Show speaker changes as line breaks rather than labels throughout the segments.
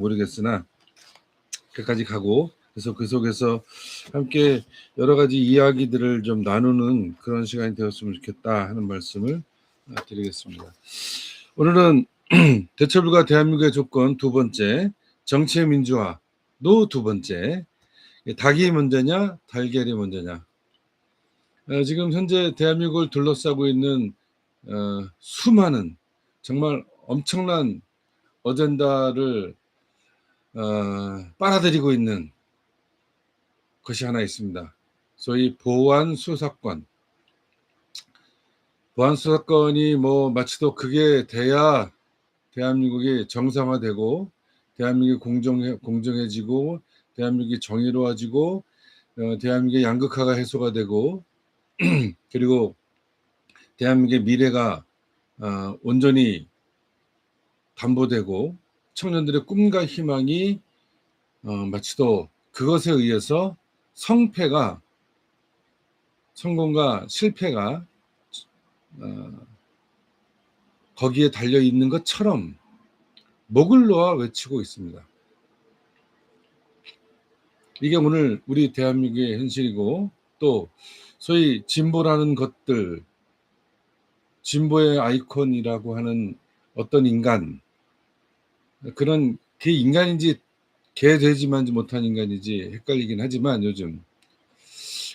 모르겠으나 끝까지 가고, 그래서 그 속에서 함께 여러 가지 이야기들을 좀 나누는 그런 시간이 되었으면 좋겠다 하는 말씀을 드리겠습니다. 오늘은 대처불가 대한민국의 조건 두 번째, 정치의 민주화도 두 번째, 닭이 먼저냐 달걀이 먼저냐. 지금 현재 대한민국을 둘러싸고 있는 수많은 정말 엄청난 어젠다를 빨아들이고 있는 것이 하나 있습니다. 소위 보안 수사권. 보안 수사권이 뭐 마치도 그게 돼야 대한민국이 정상화되고 대한민국이 공정해지고 대한민국이 정의로워지고 대한민국의 양극화가 해소가 되고 그리고 대한민국의 미래가 온전히 담보되고 청년들의 꿈과 희망이 마치도 그것에 의해서 성공과 실패가 거기에 달려 있는 것처럼 목을 놓아 외치고 있습니다. 이게 오늘 우리 대한민국의 현실이고, 또 소위 진보라는 것들, 진보의 아이콘이라고 하는 어떤 인간, 그런 그 인간인지 개돼지만지 못한 인간이지 헷갈리긴 하지만 요즘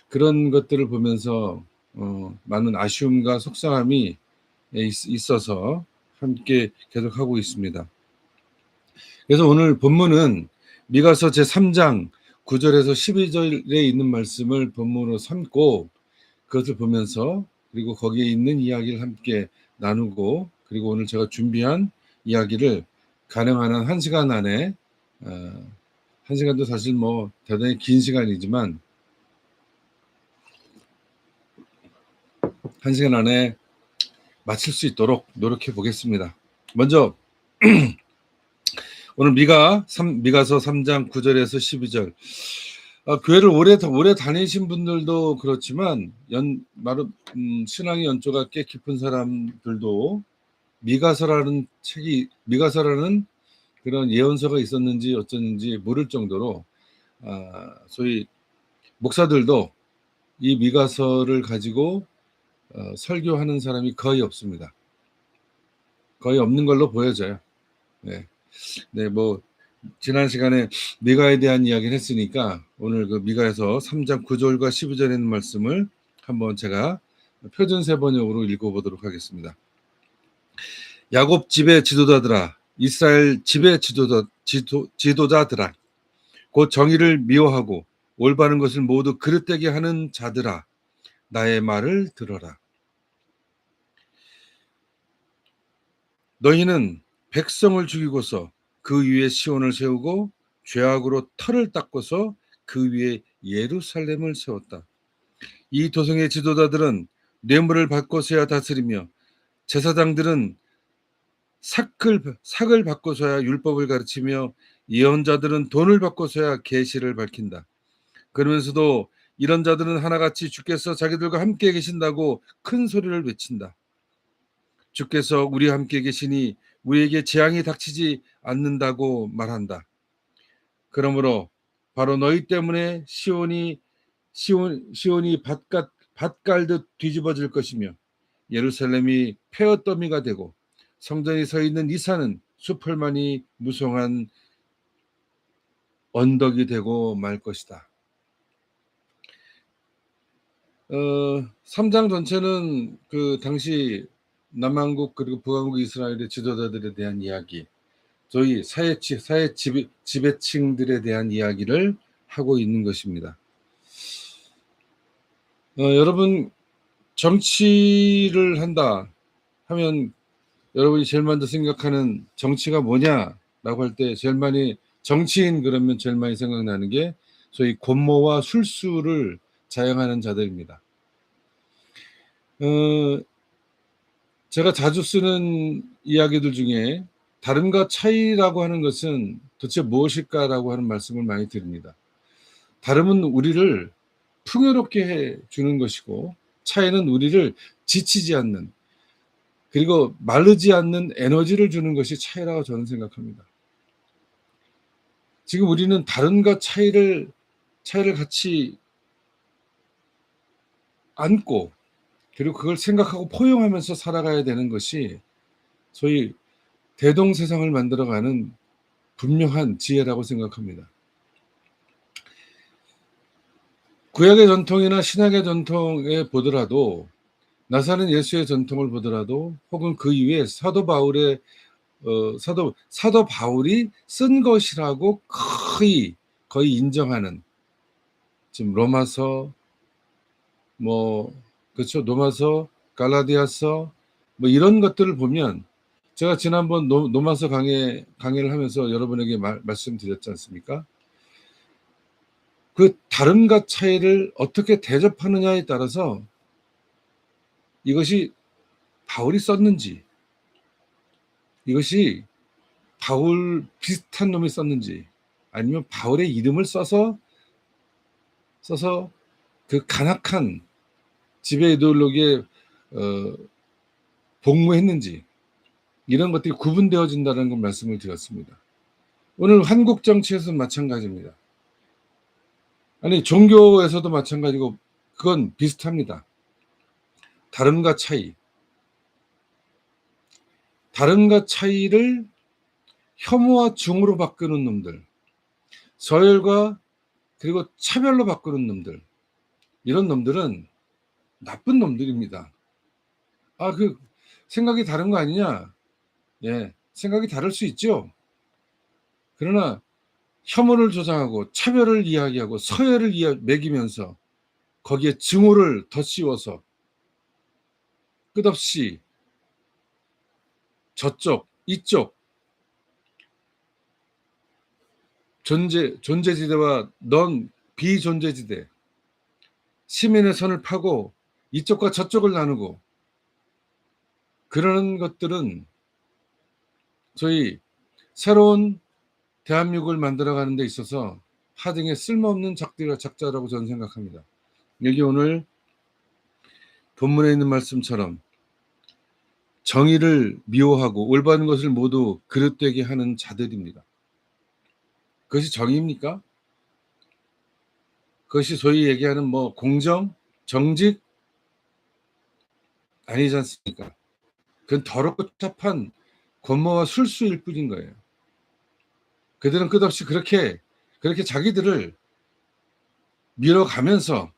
그런 것들을 보면서 많은 아쉬움과 속상함이 있어서 함께 계속하고 있습니다. 그래서 오늘 본문은 미가서 제3장 9절에서 12절에 있는 말씀을 본문으로 삼고 그것을 보면서 그리고 거기에 있는 이야기를 함께 나누고, 그리고 오늘 제가 준비한 이야기를 가능한 한 1시간 안에 1시간도 사실 뭐 대단히 긴 시간이지만 1시간 안에 마칠 수 있도록 노력해 보겠습니다. 먼저 오늘 미가서 3장 9절에서 12절. 교회를 오래 다니신 분들도 그렇지만 신앙의 연조가 꽤 깊은 사람들도 미가서라는 그런 예언서가 있었는지 어쩌는지 모를 정도로 소위 목사들도 이 미가서를 가지고 설교하는 사람이 거의 없습니다. 거의 없는 걸로 보여져요. 네, 뭐 지난 시간에 미가에 대한 이야기를 했으니까 오늘 그 미가에서 3장 9절과 12절에 있는 말씀을 한번 제가 표준세 번역으로 읽어보도록 하겠습니다. 야곱 집의 지도자들아, 이스라엘 집의 지도자들아, 곧 정의를 미워하고 올바른 것을 모두 그릇되게 하는 자들아, 나의 말을 들어라. 너희는 백성을 죽이고서 그 위에 시온을 세우고 죄악으로 터를 닦고서 그 위에 예루살렘을 세웠다. 이 도성의 지도자들은 뇌물을 받고서야 다스리며 제사장들은 삭을 받고서야 율법을 가르치며 예언자들은 돈을 받고서야 계시를 밝힌다. 그러면서도 이런 자들은 하나같이 주께서 자기들과 함께 계신다고 큰 소리를 외친다. 주께서 우리와 함께 계시니 우리에게 재앙이 닥치지 않는다고 말한다. 그러므로 바로 너희 때문에 시온이 밭갈듯 뒤집어질 것이며 예루살렘이 폐허더미가 되고 성전이 서 있는 이 산은 수풀만이 무성한 언덕이 되고 말 것이다. 3장 전체는 그 당시 남한국 그리고 북한국 이스라엘의 지도자들에 대한 이야기, 저희 사회 지배층들에 대한 이야기를 하고 있는 것입니다. 여러분, 정치를 한다 하면 여러분이 제일 먼저 생각하는 정치가 뭐냐라고 할 때 제일 많이 정치인 그러면 제일 많이 생각나는 게 소위 권모와 술수를 자영하는 자들입니다. 제가 자주 쓰는 이야기들 중에 다름과 차이라고 하는 것은 도대체 무엇일까라고 하는 말씀을 많이 드립니다. 다름은 우리를 풍요롭게 해주는 것이고 차이는 우리를 지치지 않는, 그리고 마르지 않는 에너지를 주는 것이 차이라고 저는 생각합니다. 지금 우리는 다른과 차이를 같이 안고 그리고 그걸 생각하고 포용하면서 살아가야 되는 것이 소위 대동세상을 만들어가는 분명한 지혜라고 생각합니다. 구약의 전통이나 신약의 전통에 보더라도 나사는 예수의 전통을 보더라도 혹은 그 이후에 사도 바울이 쓴 것이라고 거의 인정하는 지금 로마서 그렇죠. 로마서, 갈라디아서 이런 것들을 보면 제가 지난번 로마서 강의를 하면서 여러분에게 말씀드렸지 않습니까? 그 다름과 차이를 어떻게 대접하느냐에 따라서 이것이 바울이 썼는지, 이것이 바울 비슷한 놈이 썼는지, 아니면 바울의 이름을 써서 그 간악한 지배 이데올로기에 복무했는지 이런 것들이 구분되어진다는 걸 말씀을 드렸습니다. 오늘 한국 정치에서는 마찬가지입니다. 아니 종교에서도 마찬가지고 그건 비슷합니다. 다름과 차이를 혐오와 중으로 바꾸는 놈들, 서열과 그리고 차별로 바꾸는 놈들, 이런 놈들은 나쁜 놈들입니다. 그 생각이 다른 거 아니냐? 예, 생각이 다를 수 있죠. 그러나 혐오를 조장하고 차별을 이야기하고 서열을 매기면서 거기에 증오를 더 씌워서 끝없이 저쪽, 이쪽 존재지대와 넌 비존재지대, 시민의 선을 파고 이쪽과 저쪽을 나누고 그러는 것들은 저희 새로운 대한민국을 만들어가는 데 있어서 하등의 쓸모없는 작자라고 저는 생각합니다. 여기 오늘 본문에 있는 말씀처럼 정의를 미워하고 올바른 것을 모두 그릇되게 하는 자들입니다. 그것이 정의입니까? 그것이 소위 얘기하는 공정, 정직 아니지 않습니까? 그건 더럽고 착한 권모와 술수일 뿐인 거예요. 그들은 끝없이 그렇게 자기들을 밀어가면서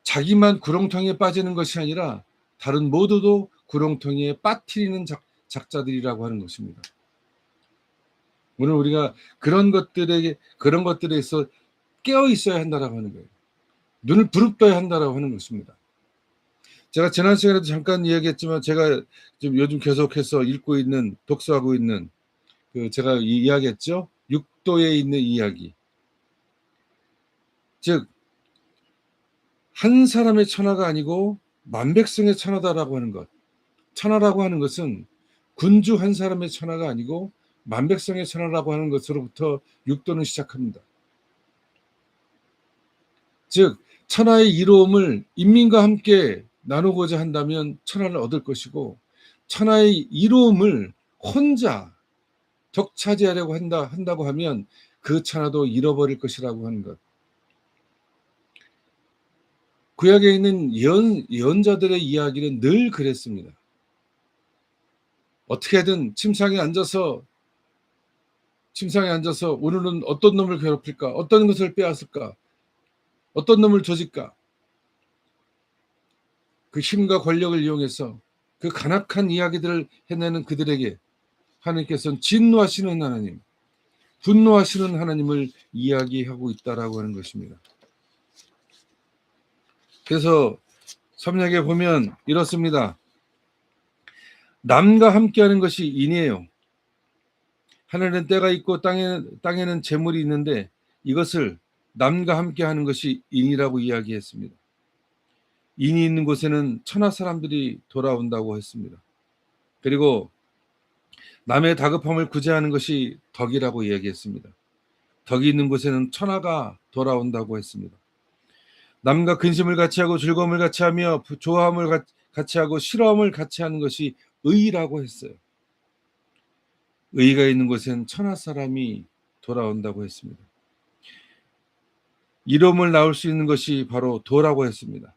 자기만 구렁텅이에 빠지는 것이 아니라 다른 모두도 구렁텅이에 빠뜨리는 작자들이라고 하는 것입니다. 오늘 우리가 그런 것들에서 깨어 있어야 한다라고 하는 거예요. 눈을 부릅떠야 한다라고 하는 것입니다. 제가 지난 시간에도 잠깐 이야기했지만 제가 지금 요즘 계속해서 독서하고 있는 제가 이야기했죠. 육도에 있는 이야기. 즉 한 사람의 천하가 아니고 만백성의 천하다라고 하는 것. 천하라고 하는 것은 군주 한 사람의 천하가 아니고 만백성의 천하라고 하는 것으로부터 육도는 시작합니다. 즉 천하의 이로움을 인민과 함께 나누고자 한다면 천하를 얻을 것이고 천하의 이로움을 혼자 독차지하려고 한다고 하면 그 천하도 잃어버릴 것이라고 하는 것. 구약에 있는 예언자들의 이야기는 늘 그랬습니다. 어떻게든 침상에 앉아서 오늘은 어떤 놈을 괴롭힐까? 어떤 것을 빼앗을까? 어떤 놈을 조질까? 그 힘과 권력을 이용해서 그 간악한 이야기들을 해내는 그들에게 하나님께서는 진노하시는 하나님, 분노하시는 하나님을 이야기하고 있다라고 하는 것입니다. 그래서 삼약에 보면 이렇습니다. 남과 함께하는 것이 인이에요. 하늘에는 때가 있고 땅에는 재물이 있는데 이것을 남과 함께하는 것이 인이라고 이야기했습니다. 인이 있는 곳에는 천하 사람들이 돌아온다고 했습니다. 그리고 남의 다급함을 구제하는 것이 덕이라고 이야기했습니다. 덕이 있는 곳에는 천하가 돌아온다고 했습니다. 남과 근심을 같이 하고 즐거움을 같이 하며 조화함을 같이 하고 실험을 같이 하는 것이 의라고 했어요. 의가 있는 곳엔 천하 사람이 돌아온다고 했습니다. 이로움을 낳을 수 있는 것이 바로 도라고 했습니다.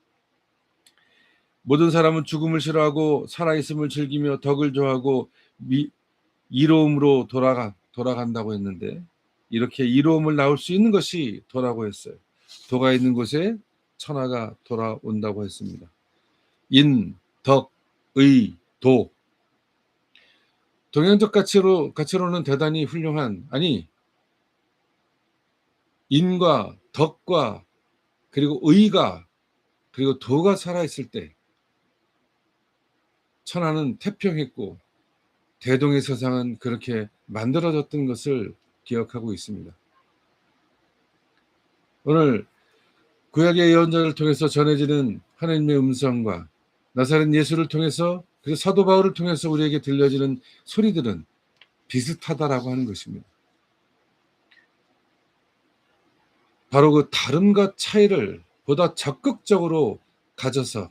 모든 사람은 죽음을 싫어하고 살아있음을 즐기며 덕을 좋아하고 이로움으로 돌아간다고 했는데, 이렇게 이로움을 낳을 수 있는 것이 도라고 했어요. 도가 있는 곳에 천하가 돌아온다고 했습니다. 인, 덕, 의, 도. 동양적 가치로는 대단히 훌륭한, 아니, 인과 덕과 그리고 의가 그리고 도가 살아있을 때 천하는 태평했고 대동의 세상은 그렇게 만들어졌던 것을 기억하고 있습니다. 오늘 구약의 예언자를 통해서 전해지는 하나님의 음성과 나사렛 예수를 통해서, 그리고 사도 바울을 통해서 우리에게 들려지는 소리들은 비슷하다라고 하는 것입니다. 바로 그 다름과 차이를 보다 적극적으로 가져서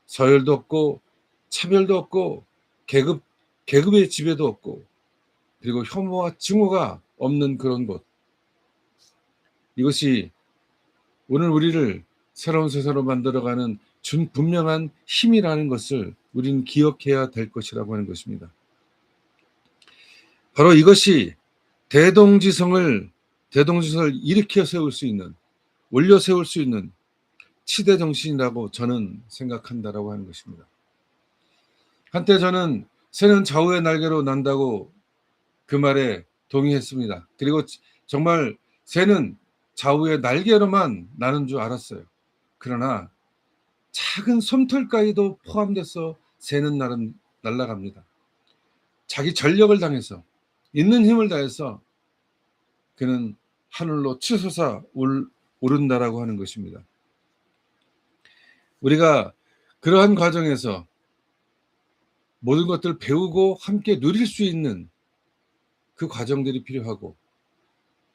서열도 없고 차별도 없고 계급의 지배도 없고 그리고 혐오와 증오가 없는 그런 곳, 이것이 오늘 우리를 새로운 세상으로 만들어가는 분명한 힘이라는 것을 우리는 기억해야 될 것이라고 하는 것입니다. 바로 이것이 대동지성을 일으켜 세울 수 있는, 올려 세울 수 있는 치대 정신이라고 저는 생각한다라고 하는 것입니다. 한때 저는 새는 좌우의 날개로 난다고 그 말에 동의했습니다. 그리고 정말 새는 좌우의 날개로만 나는 줄 알았어요. 그러나 작은 솜털까지도 포함돼서 새는 날아갑니다. 자기 전력을 당해서, 있는 힘을 다해서 그는 하늘로 치솟아 오른다라고 하는 것입니다. 우리가 그러한 과정에서 모든 것들을 배우고 함께 누릴 수 있는 그 과정들이 필요하고,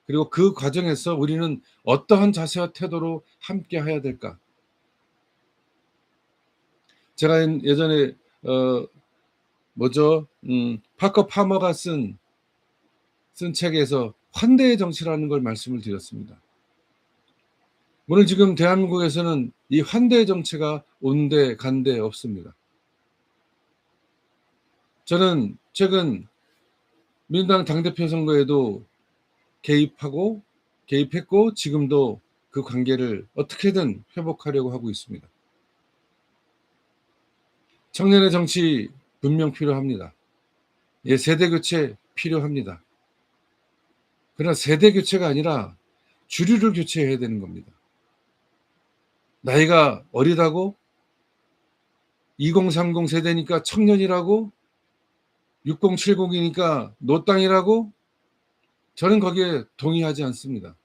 그리고 그 과정에서 우리는 어떠한 자세와 태도로 함께 해야 될까? 제가 예전에 파커 파머가 쓴 책에서 환대의 정치라는 걸 말씀을 드렸습니다. 오늘 지금 대한민국에서는 이 환대의 정치가 온데 간데 없습니다. 저는 최근 민주당 당대표 선거에도 개입했고 지금도 그 관계를 어떻게든 회복하려고 하고 있습니다. 청년의 정치 분명 필요합니다. 예, 세대 교체 필요합니다. 그러나 세대 교체가 아니라 주류를 교체해야 되는 겁니다. 나이가 어리다고 2030 세대니까 청년이라고 6070이니까 노땅이라고 저는 거기에 동의하지 않습니다.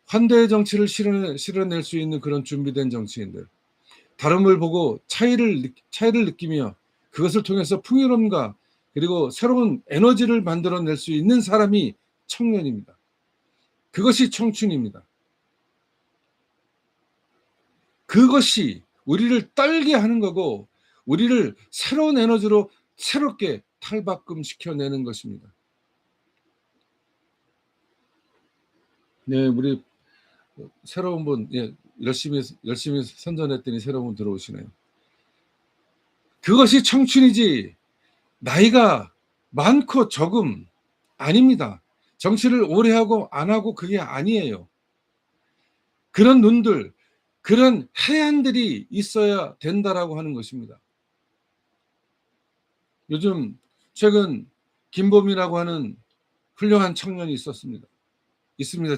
환대의 정치를 실현낼 수 있는 그런 준비된 정치인들, 다름을 보고 차이를 느끼며 그것을 통해서 풍요로움과 그리고 새로운 에너지를 만들어낼 수 있는 사람이 청년입니다. 그것이 청춘입니다. 그것이 우리를 떨게 하는 거고 우리를 새로운 에너지로 새롭게 탈바꿈시켜내는 것입니다. 네, 우리 새로운 분, 예, 열심히 선전했더니 새로운 분 들어오시네요. 그것이 청춘이지 나이가 많고 적음 아닙니다. 정치를 오래 하고 안 하고 그게 아니에요. 그런 눈들, 그런 해안들이 있어야 된다라고 하는 것입니다. 요즘 최근 김범이라고 하는 훌륭한 청년이 있습니다.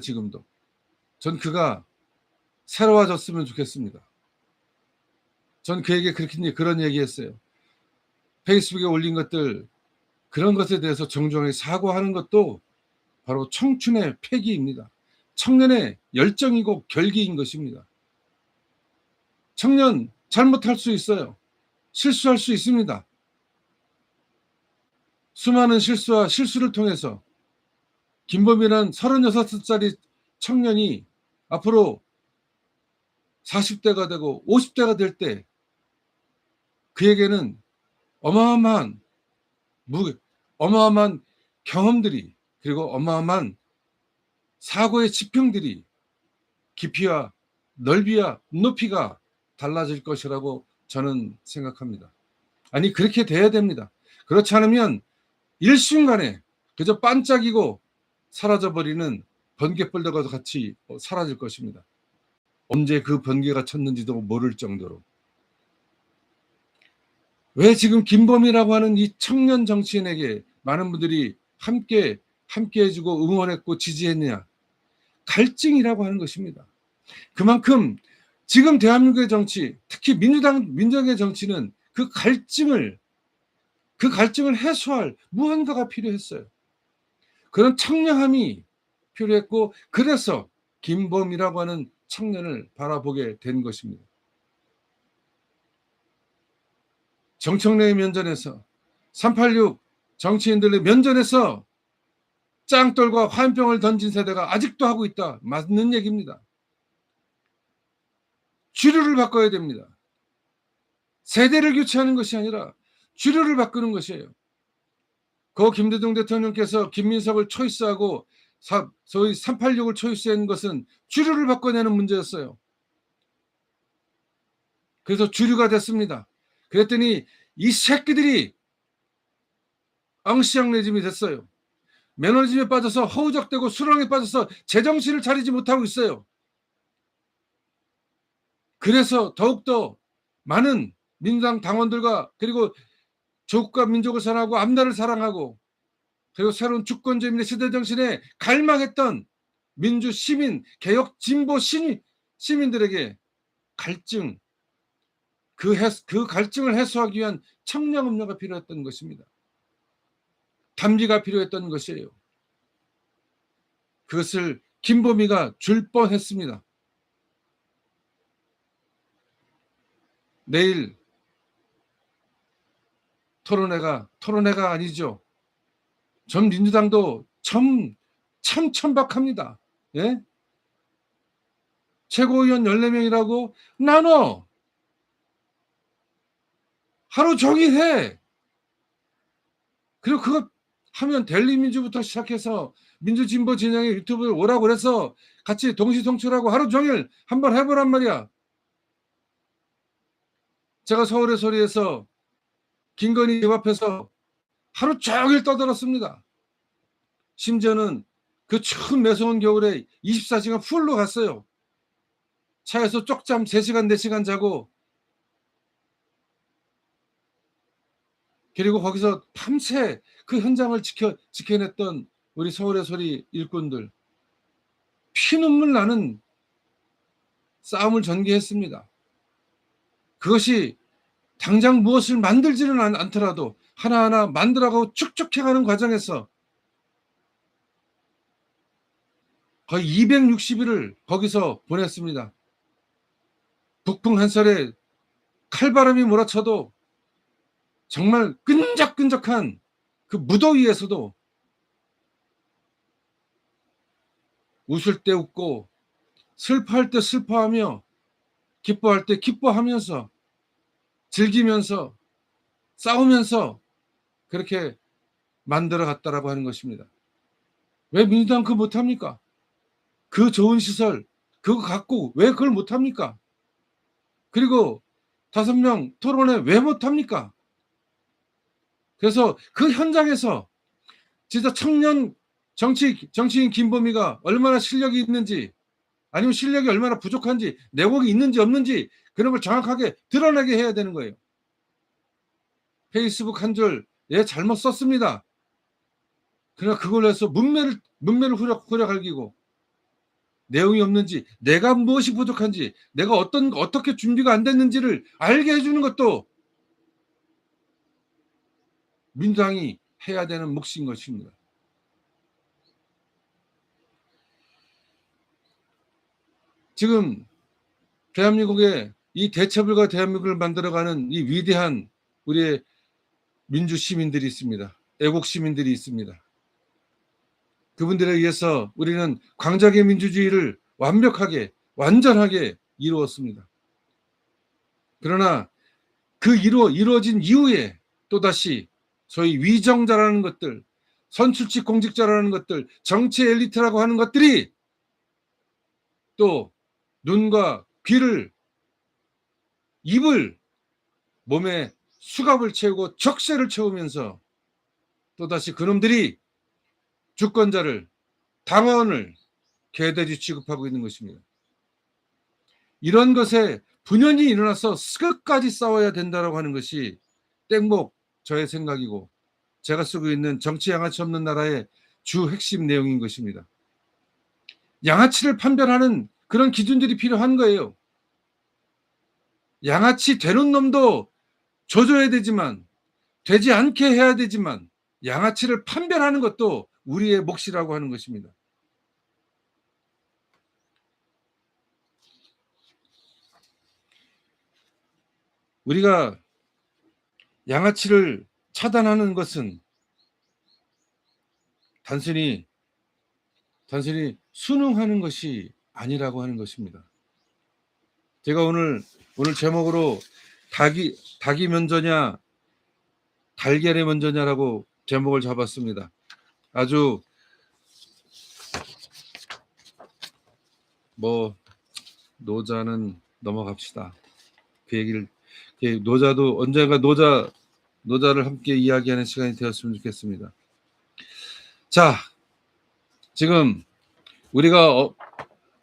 지금도. 전 그가 새로워졌으면 좋겠습니다. 전 그에게 그런 얘기했어요. 페이스북에 올린 것들, 그런 것에 대해서 정중하게 사과하는 것도 바로 청춘의 패기입니다. 청년의 열정이고 결기인 것입니다. 청년 잘못할 수 있어요. 실수할 수 있습니다. 수많은 실수와 실수를 통해서 김범이란 36살짜리 청년이 앞으로 40대가 되고 50대가 될 때 그에게는 어마어마한 경험들이 그리고 어마어마한 사고의 지평들이 깊이와 넓이와 높이가 달라질 것이라고 저는 생각합니다. 아니 그렇게 돼야 됩니다. 그렇지 않으면 일순간에 그저 반짝이고 사라져버리는 번개불들과 같이 사라질 것입니다. 언제 그 번개가 쳤는지도 모를 정도로. 왜 지금 김범이라고 하는 이 청년 정치인에게 많은 분들이 함께 해주고 응원했고 지지했느냐? 갈증이라고 하는 것입니다. 그만큼 지금 대한민국의 정치, 특히 민정의 정치는 그 갈증을 해소할 무언가가 필요했어요. 그런 청량함이 필요했고, 그래서 김범이라고 하는 청년을 바라보게 된 것입니다. 정청래의 면전에서 386 정치인들의 면전에서 짱돌과 화염병을 던진 세대가 아직도 하고 있다. 맞는 얘기입니다. 주류를 바꿔야 됩니다. 세대를 교체하는 것이 아니라 주류를 바꾸는 것이에요. 고 김대중 대통령께서 김민석을 초이스하고 소위 386을 초이스한 것은 주류를 바꿔내는 문제였어요. 그래서 주류가 됐습니다. 그랬더니 이 새끼들이 엉시장 레짐이 됐어요. 매너리즘에 빠져서 허우적대고 수렁에 빠져서 제정신을 차리지 못하고 있어요. 그래서 더욱더 많은 민주당 당원들과 그리고 조국과 민족을 사랑하고 앞나라를 사랑하고 그리고 새로운 주권주의민의 시대정신에 갈망했던 민주 시민, 개혁 진보 시민들에게 갈증, 그 갈증을 해소하기 위한 청량음료가 필요했던 것입니다. 담지가 필요했던 것이에요. 그것을 김범이가 줄 뻔했습니다. 내일 토론회가 아니죠. 전 민주당도 참 천박합니다. 예? 최고위원 14명이라고 나눠 하루 종일 해. 그리고 그거 하면 델리민주부터 시작해서 민주진보 진영의 유튜브를 오라고 그래서 같이 동시송출하고 하루 종일 한번 해보란 말이야. 제가 서울의 소리에서 김건희 집 앞에서 하루 종일 떠들었습니다. 심지어는 그 추운 매서운 겨울에 24시간 풀로 갔어요. 차에서 쪽잠 3시간 4시간 자고 그리고 거기서 밤새 그 현장을 지켜냈던 우리 서울의 소리 일꾼들 피눈물 나는 싸움을 전개했습니다. 그것이 당장 무엇을 만들지는 않더라도 하나하나 만들어가고 축적해가는 과정에서 거의 260일을 거기서 보냈습니다. 북풍 한설에 칼바람이 몰아쳐도 정말 끈적끈적한 그 무더위에서도 웃을 때 웃고 슬퍼할 때 슬퍼하며 기뻐할 때 기뻐하면서 즐기면서 싸우면서 그렇게 만들어 갔다라고 하는 것입니다. 왜 민주당 그거 못합니까? 그 좋은 시설 그거 갖고 왜 그걸 못합니까? 그리고 5명 토론회 왜 못합니까? 그래서 그 현장에서 진짜 청년 정치인 김범이가 얼마나 실력이 있는지 아니면 실력이 얼마나 부족한지 내공이 있는지 없는지 그런 걸 정확하게 드러나게 해야 되는 거예요. 페이스북 한 줄 잘못 썼습니다. 그러나 그걸로 해서 문매를 후려갈기고 내용이 없는지 내가 무엇이 부족한지 내가 어떻게 준비가 안 됐는지를 알게 해주는 것도 민주당이 해야 되는 몫인 것입니다. 지금 대한민국의 이 대처불가 대한민국을 만들어가는 이 위대한 우리의 민주 시민들이 있습니다. 애국 시민들이 있습니다. 그분들에 의해서 우리는 광장의 민주주의를 완전하게 이루었습니다. 그러나 그 이루어진 이후에 또다시 소위 위정자라는 것들, 선출직 공직자라는 것들, 정치 엘리트라고 하는 것들이 또 눈과 귀를, 입을, 몸에 수갑을 채우고 적세를 채우면서 또다시 그놈들이 주권자를, 당원을 개돼지 취급하고 있는 것입니다. 이런 것에 분연히 일어나서 끝까지 싸워야 된다고 하는 것이 땡목 저의 생각이고 제가 쓰고 있는 정치 양아치 없는 나라의 주 핵심 내용인 것입니다. 양아치를 판별하는 그런 기준들이 필요한 거예요. 양아치 되는 놈도 조져야 되지만, 되지 않게 해야 되지만, 양아치를 판별하는 것도 우리의 몫이라고 하는 것입니다. 우리가 양아치를 차단하는 것은 단순히 순응하는 것이 아니라고 하는 것입니다. 제가 오늘 제목으로 닭이 먼저냐 달걀이 먼저냐라고 제목을 잡았습니다. 아주 노자는 넘어갑시다. 그 얘기를, 노자도 언젠가 노자를 함께 이야기하는 시간이 되었으면 좋겠습니다. 자, 지금 우리가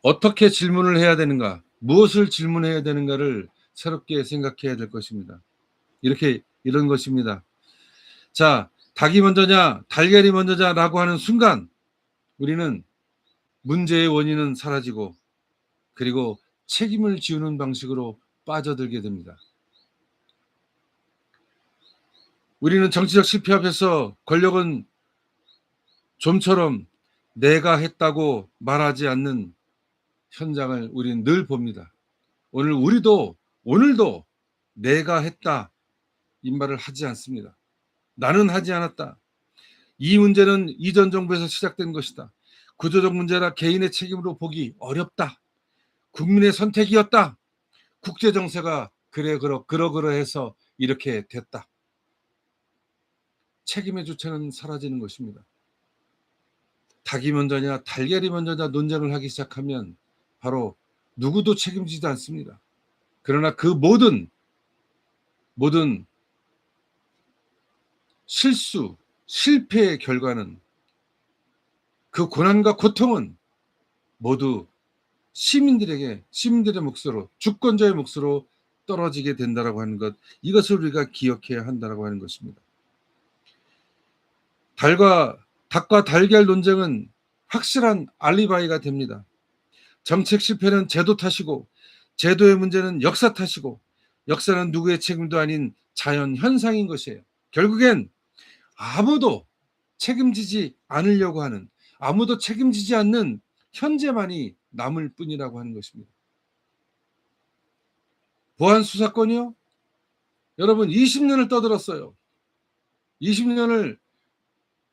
어떻게 질문을 해야 되는가, 무엇을 질문해야 되는가를 새롭게 생각해야 될 것입니다. 이런 것입니다. 자, 닭이 먼저냐 달걀이 먼저냐라고 하는 순간 우리는 문제의 원인은 사라지고 그리고 책임을 지우는 방식으로 빠져들게 됩니다. 우리는 정치적 실패 앞에서 권력은 좀처럼 내가 했다고 말하지 않는 현장을 우리는 늘 봅니다. 오늘도 내가 했다 이 말을 하지 않습니다. 나는 하지 않았다. 이 문제는 이전 정부에서 시작된 것이다. 구조적 문제라 개인의 책임으로 보기 어렵다. 국민의 선택이었다. 국제 정세가 그러해서 이렇게 됐다. 책임의 주체는 사라지는 것입니다. 닭이 먼저냐 달걀이 먼저냐 논쟁을 하기 시작하면 바로 누구도 책임지지 않습니다. 그러나 그 모든 실패의 결과는, 그 고난과 고통은 모두 시민들의 몫으로, 주권자의 몫으로 떨어지게 된다라고 하는 것, 이것을 우리가 기억해야 한다라고 하는 것입니다. 닭과 달걀 논쟁은 확실한 알리바이가 됩니다. 정책 실패는 제도 탓이고 제도의 문제는 역사 탓이고 역사는 누구의 책임도 아닌 자연 현상인 것이에요. 결국엔 아무도 책임지지 않으려고 하는, 아무도 책임지지 않는 현재만이 남을 뿐이라고 하는 것입니다. 보안 수사권이요? 여러분 20년을 떠들었어요. 20년을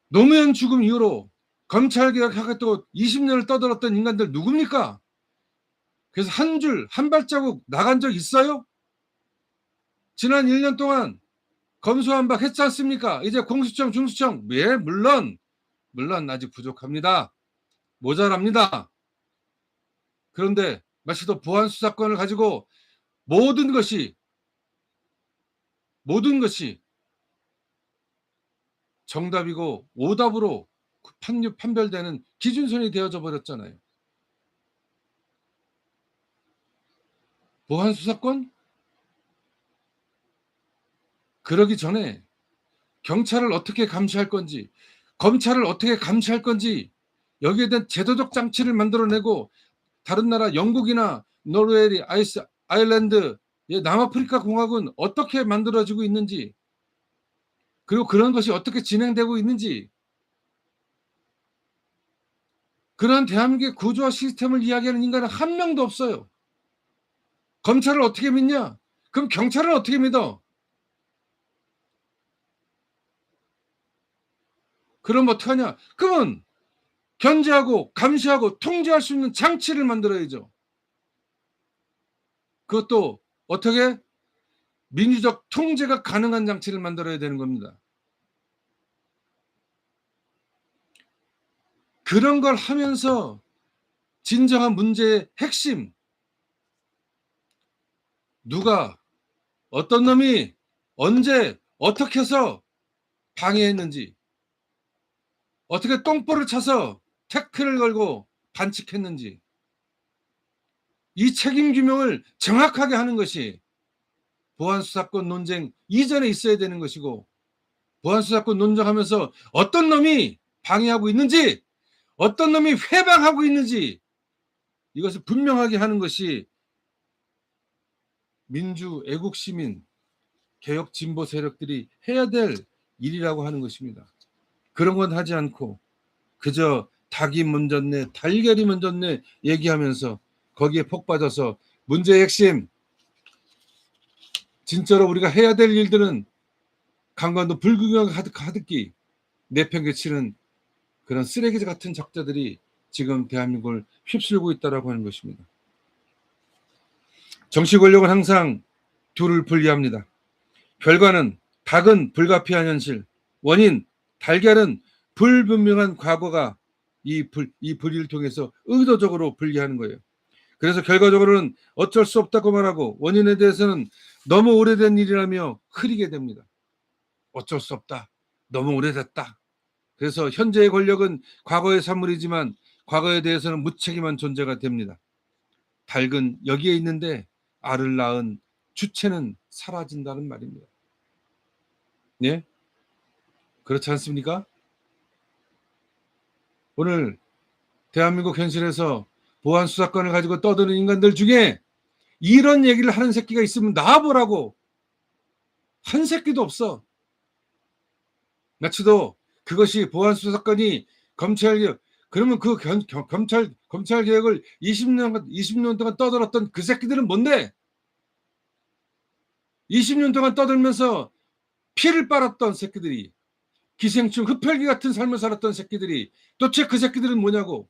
노무현 죽음 이후로 검찰개혁하겠다고 20년을 떠들었던 인간들 누굽니까? 그래서 한 발자국 나간 적 있어요? 지난 1년 동안 검수완박 했지 않습니까? 이제 공수처, 중수청, 예, 물론 아직 부족합니다. 모자랍니다. 그런데 마치도 보안 수사권을 가지고 모든 것이 정답이고 오답으로 판별되는 기준선이 되어져 버렸잖아요. 보안 수사권? 그러기 전에 경찰을 어떻게 감시할 건지, 검찰을 어떻게 감시할 건지, 여기에 대한 제도적 장치를 만들어내고 다른 나라 영국이나 노르웨이, 아일랜드, 남아프리카 공화국은 어떻게 만들어지고 있는지, 그리고 그런 것이 어떻게 진행되고 있는지, 그런 대한민국의 구조와 시스템을 이야기하는 인간은 한 명도 없어요. 검찰을 어떻게 믿냐? 그럼 경찰을 어떻게 믿어? 그럼 어떡하냐? 그러면 견제하고 감시하고 통제할 수 있는 장치를 만들어야죠. 그것도 어떻게? 민주적 통제가 가능한 장치를 만들어야 되는 겁니다. 그런 걸 하면서 진정한 문제의 핵심, 누가, 어떤 놈이 언제 어떻게 해서 방해했는지, 어떻게 똥볼을 차서 태클을 걸고 반칙했는지, 이 책임 규명을 정확하게 하는 것이 보안수사권 논쟁 이전에 있어야 되는 것이고, 보안수사권 논쟁하면서 어떤 놈이 방해하고 있는지, 어떤 놈이 회방하고 있는지, 이것을 분명하게 하는 것이 민주, 애국 시민, 개혁 진보 세력들이 해야 될 일이라고 하는 것입니다. 그런 건 하지 않고 그저 닭이 먼저네, 달걀이 먼저네 얘기하면서 거기에 폭 빠져서 문제의 핵심, 진짜로 우리가 해야 될 일들은 강간도 불구경 하듯이 내팽개치는 그런 쓰레기 같은 적자들이 지금 대한민국을 휩쓸고 있다라고 하는 것입니다. 정치 권력은 항상 둘을 분리합니다. 결과는 닭은 불가피한 현실, 원인 달걀은 불분명한 과거가 이 불의를 통해서 의도적으로 분리하는 거예요. 그래서 결과적으로는 어쩔 수 없다고 말하고 원인에 대해서는 너무 오래된 일이라며 흐리게 됩니다. 어쩔 수 없다. 너무 오래됐다. 그래서 현재의 권력은 과거의 산물이지만 과거에 대해서는 무책임한 존재가 됩니다. 닭은 여기에 있는데 알을 낳은 주체는 사라진다는 말입니다. 네? 그렇지 않습니까? 오늘 대한민국 현실에서 보안 수사권을 가지고 떠드는 인간들 중에 이런 얘기를 하는 새끼가 있으면 나와보라고. 한 새끼도 없어. 마치도 그것이 보안 수사권이 검찰개혁, 그러면 그 검찰 개혁을 20년 동안 떠들었던 그 새끼들은 뭔데? 20년 동안 떠들면서 피를 빨았던 새끼들이, 기생충 흡혈귀 같은 삶을 살았던 새끼들이 도대체 그 새끼들은 뭐냐고.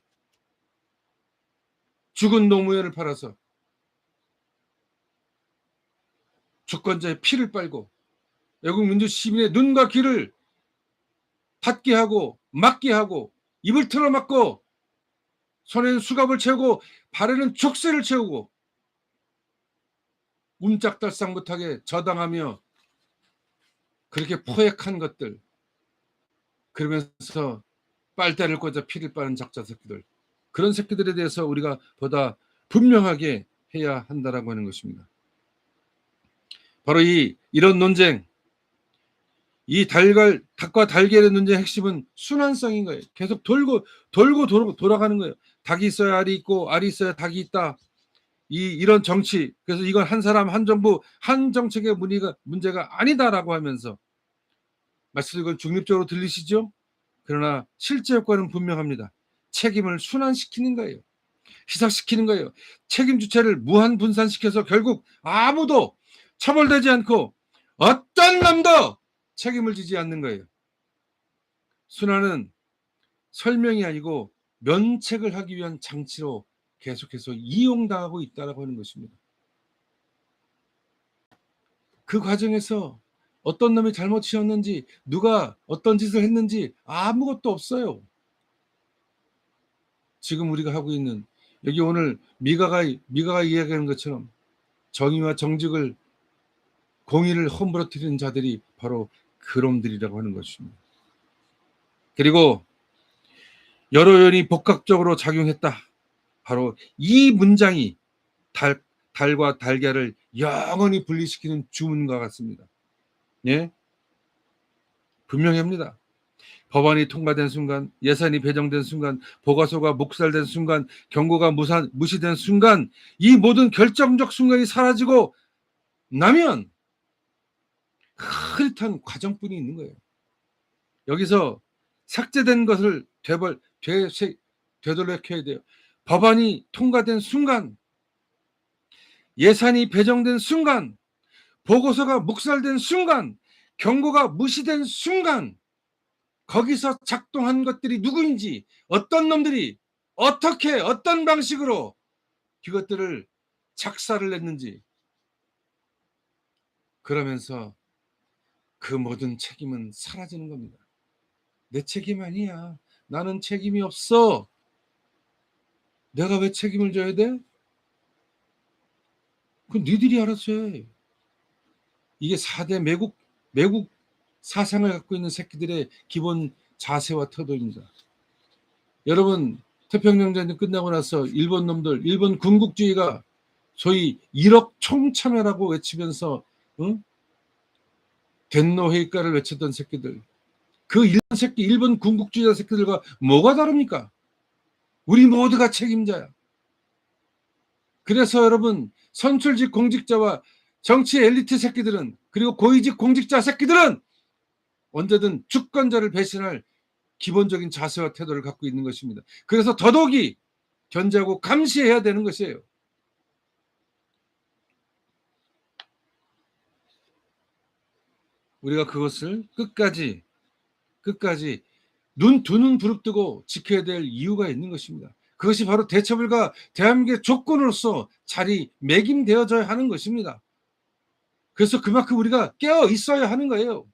죽은 노무현을 팔아서 주권자의 피를 빨고 애국 민주 시민의 눈과 귀를 닫게 하고 막게 하고 입을 틀어막고 손에는 수갑을 채우고 발에는 족쇄를 채우고 움짝달싹 못하게 저당하며 그렇게 포획한 것들, 그러면서 빨대를 꽂아 피를 빠는 작자 새끼들, 그런 새끼들에 대해서 우리가 보다 분명하게 해야 한다라고 하는 것입니다. 바로 이런 논쟁, 이 닭과 달걀의 논쟁의 핵심은 순환성인 거예요. 계속 돌고 돌아가는 거예요. 닭이 있어야 알이 있고 알이 있어야 닭이 있다. 이런 정치, 그래서 이건 한 사람, 한 정부, 한 정책의 문제가 아니다라고 하면서 말씀, 이건 중립적으로 들리시죠? 그러나 실제 효과는 분명합니다. 책임을 순환시키는 거예요. 희석시키는 거예요. 책임 주체를 무한 분산시켜서 결국 아무도 처벌되지 않고 어떤 놈도 책임을 지지 않는 거예요. 순환은 설명이 아니고 면책을 하기 위한 장치로 계속해서 이용당하고 있다고 하는 것입니다. 그 과정에서 어떤 놈이 잘못 지었는지, 누가 어떤 짓을 했는지 아무것도 없어요. 지금 우리가 하고 있는, 여기 오늘 미가가 이야기하는 것처럼 정의와 정직을, 공의를 험물어뜨리는 자들이 바로 그놈들이라고 하는 것입니다. 그리고 여러 요인이 복합적으로 작용했다. 바로 이 문장이 달과 달걀을 영원히 분리시키는 주문과 같습니다. 예? 분명합니다. 법안이 통과된 순간, 예산이 배정된 순간, 보고서가 묵살된 순간, 경고가 무시된 순간, 이 모든 결정적 순간이 사라지고 나면 흐릿한 과정뿐이 있는 거예요. 여기서 삭제된 것을 되돌려켜야 돼요. 법안이 통과된 순간, 예산이 배정된 순간, 보고서가 묵살된 순간, 경고가 무시된 순간, 거기서 작동한 것들이 누구인지, 어떤 놈들이 어떻게 어떤 방식으로 그것들을 작사를 했는지, 그러면서 그 모든 책임은 사라지는 겁니다. 내 책임 아니야. 나는 책임이 없어. 내가 왜 책임을 져야 돼? 그건 니들이 알아서 해. 이게 4대 매국 사상을 갖고 있는 새끼들의 기본 자세와 태도입니다. 여러분, 태평양전쟁 끝나고 나서 일본 놈들, 일본 군국주의가 소위 1억 총참여라고 외치면서 덴노 회의가를 외쳤던 새끼들, 그 일본 군국주의자 새끼들과 뭐가 다릅니까? 우리 모두가 책임자야. 그래서 여러분, 선출직 공직자와 정치 엘리트 새끼들은, 그리고 고위직 공직자 새끼들은 언제든 주권자를 배신할 기본적인 자세와 태도를 갖고 있는 것입니다. 그래서 더더욱이 견제하고 감시해야 되는 것이에요. 우리가 그것을 끝까지 눈 두 눈 부릅뜨고 지켜야 될 이유가 있는 것입니다. 그것이 바로 대처불가 대한민국의 조건으로서 자리매김되어져야 하는 것입니다. 그래서 그만큼 우리가 깨어 있어야 하는 거예요.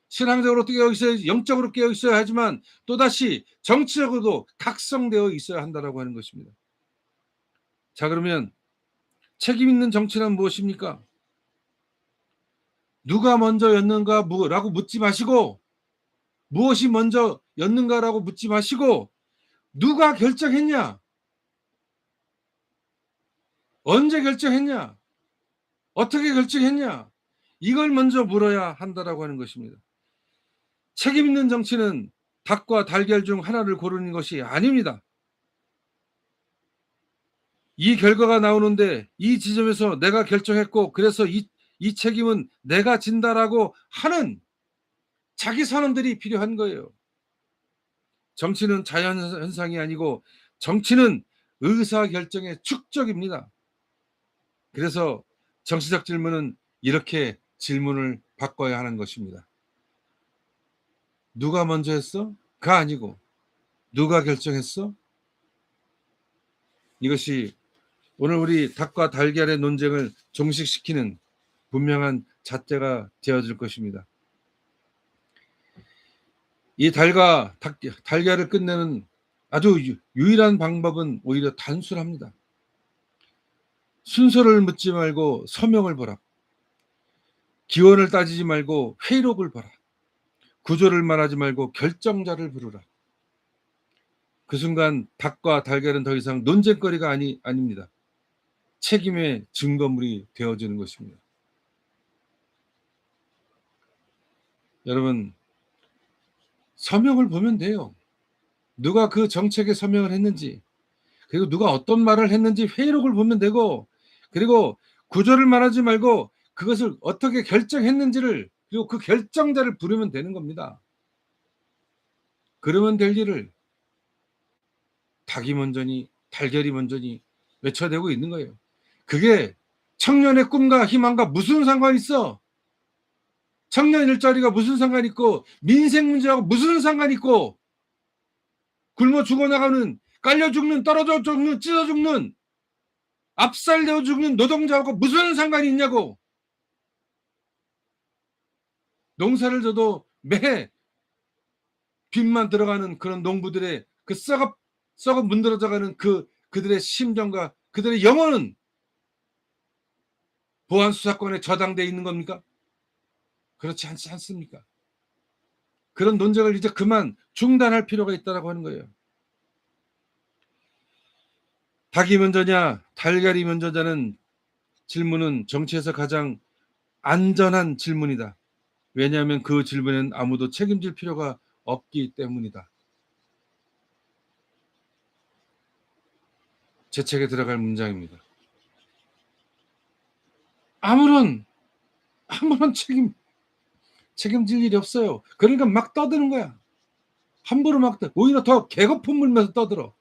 신앙적으로 깨어 있어야, 영적으로 깨어 있어야 하지만 또다시 정치적으로도 각성되어 있어야 한다라고 하는 것입니다. 자, 그러면 책임 있는 정치란 무엇입니까? 누가 먼저였는가라고 묻지 마시고, 무엇이 먼저였는가라고 묻지 마시고, 누가 결정했냐? 언제 결정했냐? 어떻게 결정했냐? 이걸 먼저 물어야 한다라고 하는 것입니다. 책임 있는 정치는 닭과 달걀 중 하나를 고르는 것이 아닙니다. 이 결과가 나오는데 이 지점에서 내가 결정했고 그래서 이 책임은 내가 진다라고 하는 자기 선언들이 필요한 거예요. 정치는 자연현상이 아니고 정치는 의사결정의 축적입니다. 그래서 정치적 질문은 이렇게 질문을 바꿔야 하는 것입니다. 누가 먼저 했어? 가 아니고 누가 결정했어? 이것이 오늘 우리 닭과 달걀의 논쟁을 종식시키는 분명한 잣대가 되어질 것입니다. 이 달걀을 끝내는 아주 유일한 방법은 오히려 단순합니다. 순서를 묻지 말고 서명을 보라. 기원을 따지지 말고 회의록을 보라. 구조를 말하지 말고 결정자를 부르라. 그 순간 닭과 달걀은 더 이상 논쟁거리가 아닙니다. 책임의 증거물이 되어지는 것입니다. 여러분, 서명을 보면 돼요. 누가 그 정책에 서명을 했는지, 그리고 누가 어떤 말을 했는지 회의록을 보면 되고, 그리고 구조를 말하지 말고 그것을 어떻게 결정했는지를, 그리고 그 결정자를 부르면 되는 겁니다. 그러면 될 일을 닭이 먼저니 달걀이 먼저니 외쳐대고 있는 거예요. 그게 청년의 꿈과 희망과 무슨 상관이 있어? 청년 일자리가 무슨 상관이 있고, 민생 문제하고 무슨 상관이 있고, 굶어 죽어나가는, 깔려 죽는, 떨어져 죽는, 찢어 죽는, 압살되어 죽는 노동자하고 무슨 상관이 있냐고. 농사를 져도 매 빚만 들어가는 그런 농부들의 그 썩어 문드러져가는 그들의 심정과 그들의 영혼은 보안 수사권에 저장되어 있는 겁니까? 그렇지 않지 않습니까? 그런 논쟁을 이제 그만 중단할 필요가 있다고 하는 거예요. 닭이 먼저냐 달걀이 먼저냐는 질문은 정치에서 가장 안전한 질문이다. 왜냐하면 그 질문에는 아무도 책임질 필요가 없기 때문이다. 제 책에 들어갈 문장입니다. 아무런 책임질 일이 없어요. 그러니까 막 떠드는 거야. 함부로 오히려 더 개거품 물면서 떠들어.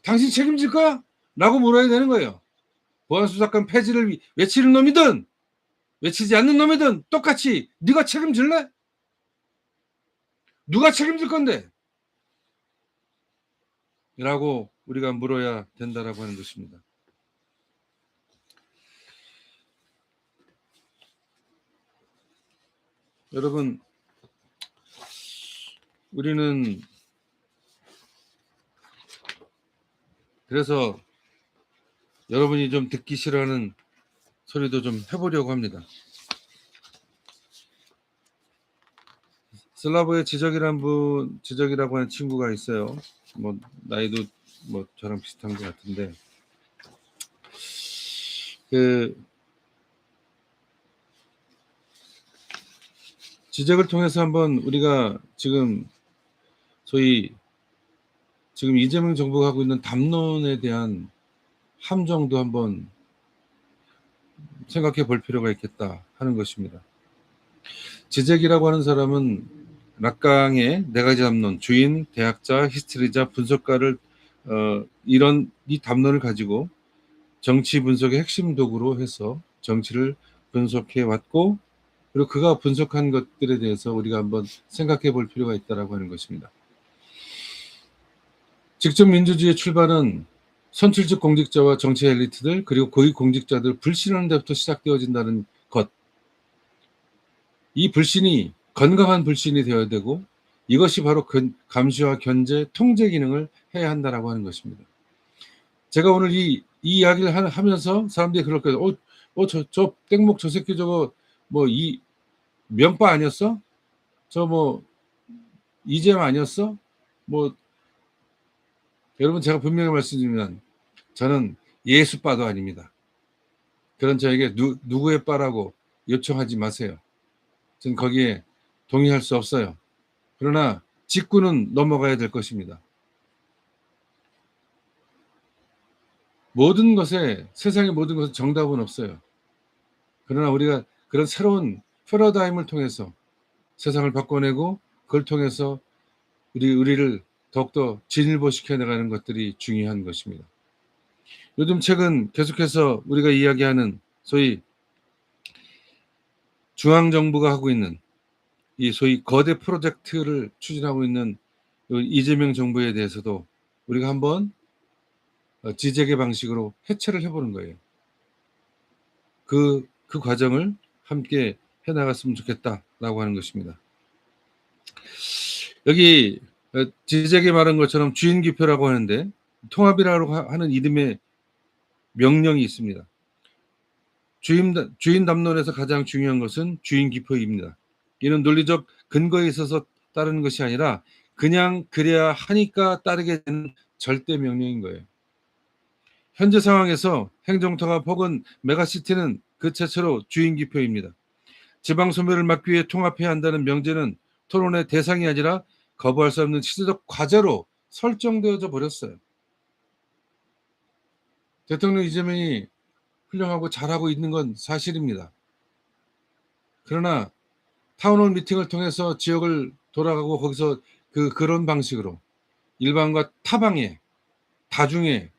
당신 책임질 거야? 라고 물어야 되는 거예요. 보안수사권 폐지를 외치는 놈이든 외치지 않는 놈이든 똑같이 네가 책임질래? 누가 책임질 건데? 라고 우리가 물어야 된다라고 하는 것입니다. 여러분, 우리는 그래서 여러분이 좀 듣기 싫어하는 소리도 좀 해보려고 합니다. 슬라브의 지적이라고 하는 친구가 있어요. 뭐 나이도 뭐 저랑 비슷한 것 같은데, 그 지적을 통해서 한번 우리가 소위 지금 이재명 정부가 하고 있는 담론에 대한 함정도 한번 생각해 볼 필요가 있겠다 하는 것입니다. 지적이라고 하는 사람은 락강의 네 가지 담론, 주인, 대학자, 히스토리자, 분석가를 이런 이 담론을 가지고 정치 분석의 핵심 도구로 해서 정치를 분석해 왔고, 그리고 그가 분석한 것들에 대해서 우리가 한번 생각해 볼 필요가 있다라고 하는 것입니다. 직접 민주주의의 출발은 선출직 공직자와 정치 엘리트들 그리고 고위 공직자들 불신하는 데부터 시작되어진다는 것. 이 불신이 건강한 불신이 되어야 되고, 이것이 바로 감시와 견제, 통제 기능을 해야 한다라고 하는 것입니다. 제가 오늘 이 이야기를 하면서 사람들이 그럴 거예요. 저 땡목 저 새끼 저거 뭐 이 명빠 아니었어? 저 뭐 이재명 아니었어? 뭐 여러분, 제가 분명히 말씀드리면 저는 예수빠도 아닙니다. 그런 저에게 누구의 빠라고 요청하지 마세요. 저는 거기에 동의할 수 없어요. 그러나 직구는 넘어가야 될 것입니다. 세상의 모든 것에 정답은 없어요. 그러나 우리가 그런 새로운 패러다임을 통해서 세상을 바꿔내고, 그걸 통해서 우리를 더욱더 진일보시켜 나가는 것들이 중요한 것입니다. 요즘 최근 계속해서 우리가 이야기하는 소위 중앙정부가 하고 있는 이 소위 거대 프로젝트를 추진하고 있는 이재명 정부에 대해서도 우리가 한번 지적의 방식으로 해체를 해보는 거예요. 그 과정을 함께 해나갔으면 좋겠다라고 하는 것입니다. 여기 지적이 말한 것처럼 주인기표라고 하는데, 통합이라고 하는 이름의 명령이 있습니다. 주인 담론에서 가장 중요한 것은 주인기표입니다. 이는 논리적 근거에 있어서 따르는 것이 아니라 그냥 그래야 하니까 따르게 되는 절대 명령인 거예요. 현재 상황에서 행정통합 혹은 메가시티는 그 자체로 주인기표입니다. 지방 소멸을 막기 위해 통합해야 한다는 명제는 토론의 대상이 아니라 거부할 수 없는 시대적 과제로 설정되어져 버렸어요. 대통령 이재명이 훌륭하고 잘하고 있는 건 사실입니다. 그러나 타운홀 미팅을 통해서 지역을 돌아가고 거기서 그런 방식으로 일방과 타방에 다중에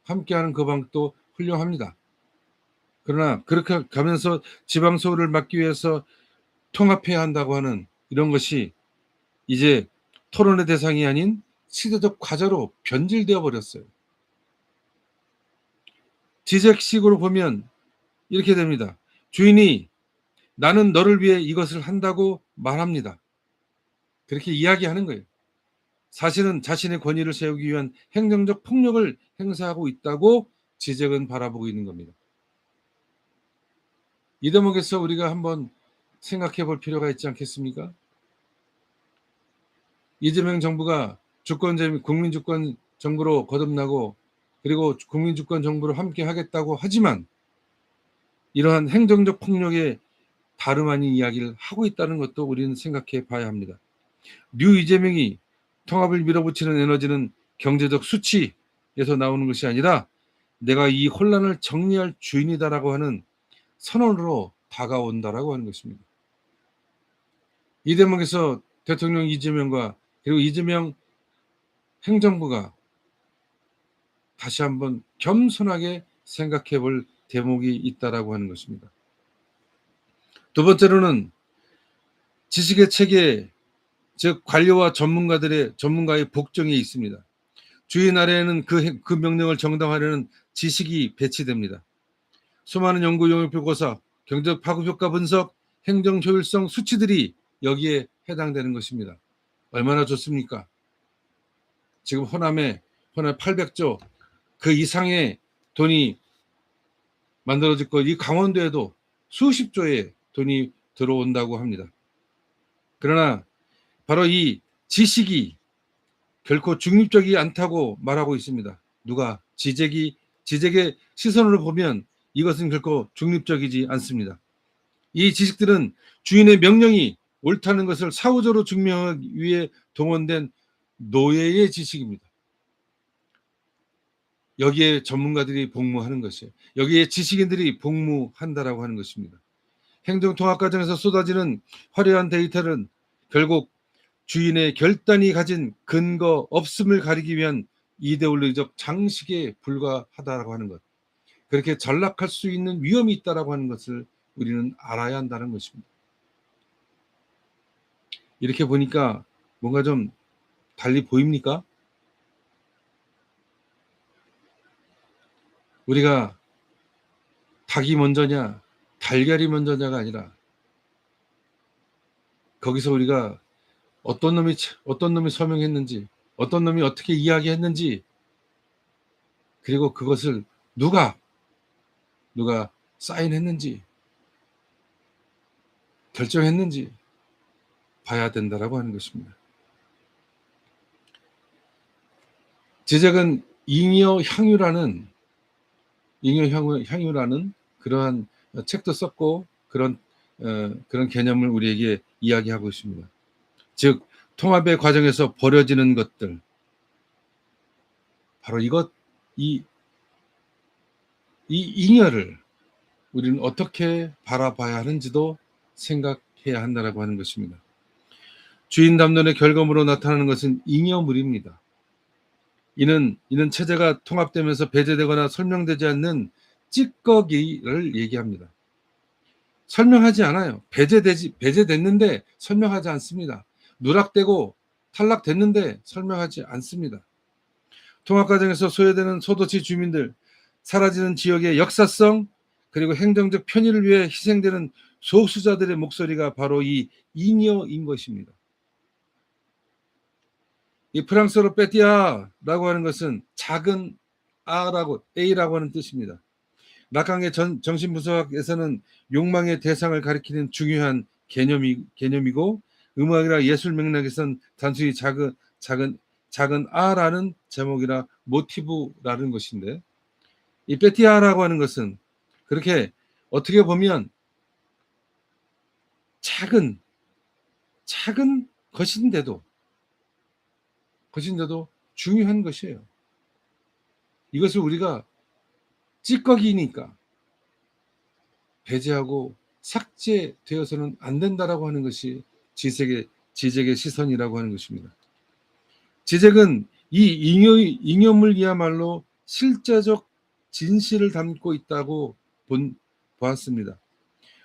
함께하는 그 방식도 훌륭합니다. 그러나 그렇게 가면서 지방 소유를 막기 위해서 통합해야 한다고 하는 이런 것이 이제 토론의 대상이 아닌 시대적 과제로 변질되어 버렸어요. 지적식으로 보면 이렇게 됩니다. 주인이 나는 너를 위해 이것을 한다고 말합니다. 그렇게 이야기하는 거예요. 사실은 자신의 권위를 세우기 위한 행정적 폭력을 행사하고 있다고 지적은 바라보고 있는 겁니다. 이 대목에서 우리가 한번 생각해 볼 필요가 있지 않겠습니까? 이재명 정부가 국민주권 정부로 거듭나고, 그리고 국민주권 정부를 함께 하겠다고 하지만 이러한 행정적 폭력에 다름 아닌 이야기를 하고 있다는 것도 우리는 생각해 봐야 합니다. 뉴 이재명이 통합을 밀어붙이는 에너지는 경제적 수치에서 나오는 것이 아니라 내가 이 혼란을 정리할 주인이다라고 하는 선언으로 다가온다라고 하는 것입니다. 이 대목에서 대통령 이재명과 그리고 이재명 행정부가 다시 한번 겸손하게 생각해 볼 대목이 있다라고 하는 것입니다. 두 번째로는 지식의 체계, 즉 관료와 전문가의 복종이 있습니다. 주인 아래에는 그 명령을 정당화하려는 지식이 배치됩니다. 수많은 연구 용역 보고서, 경제적 파급효과 분석, 행정 효율성 수치들이 여기에 해당되는 것입니다. 얼마나 좋습니까? 지금 호남에 800조 그 이상의 돈이 만들어질 것, 이 강원도에도 수십 조의 돈이 들어온다고 합니다. 그러나 바로 이 지식이 결코 중립적이 않다고 말하고 있습니다. 누가? 지적의 시선으로 보면 이것은 결코 중립적이지 않습니다. 이 지식들은 주인의 명령이 옳다는 것을 사후적으로 증명하기 위해 동원된 노예의 지식입니다. 여기에 전문가들이 복무하는 것이에요. 여기에 지식인들이 복무한다라고 하는 것입니다. 행정통합 과정에서 쏟아지는 화려한 데이터는 결국 주인의 결단이 가진 근거 없음을 가리기 위한 이데올로기적 장식에 불과하다라고 하는 것. 그렇게 전락할 수 있는 위험이 있다라고 하는 것을 우리는 알아야 한다는 것입니다. 이렇게 보니까 뭔가 좀 달리 보입니까? 우리가 닭이 먼저냐, 달걀이 먼저냐가 아니라 거기서 우리가 어떤 놈이 서명했는지, 어떤 놈이 어떻게 이야기했는지, 그리고 그것을 누가 사인했는지, 결정했는지 봐야 된다라고 하는 것입니다. 지적은 잉여 향유라는 그러한 책도 썼고 그런 개념을 우리에게 이야기하고 있습니다. 즉 통합의 과정에서 버려지는 것들, 바로 이 잉여를 우리는 어떻게 바라봐야 하는지도 생각해야 한다라고 하는 것입니다. 주인 담론의 결과물로 나타나는 것은 잉여물입니다. 이는 체제가 통합되면서 배제되거나 설명되지 않는 찌꺼기를 얘기합니다. 설명하지 않아요. 배제됐는데 설명하지 않습니다. 누락되고 탈락됐는데 설명하지 않습니다. 통합 과정에서 소외되는 소도시 주민들, 사라지는 지역의 역사성, 그리고 행정적 편의를 위해 희생되는 소수자들의 목소리가 바로 이 잉여인 것입니다. 이 프랑스어로 빼띠아라고 하는 것은 작은 A라고 하는 뜻입니다. 라강의 정신분석에서는 욕망의 대상을 가리키는 중요한 개념이고, 음악이나 예술 맥락에서는 단순히 작은 R라는 제목이나 모티브라는 것인데, 이 빼띠아라고 하는 것은 그렇게 어떻게 보면 작은 것인데도 중요한 것이에요. 이것을 우리가 찌꺼기니까 배제하고 삭제되어서는 안 된다라고 하는 것이 지적의 시선이라고 하는 것입니다. 지적은 이 잉여물이야말로 실제적 진실을 담고 있다고 보았습니다.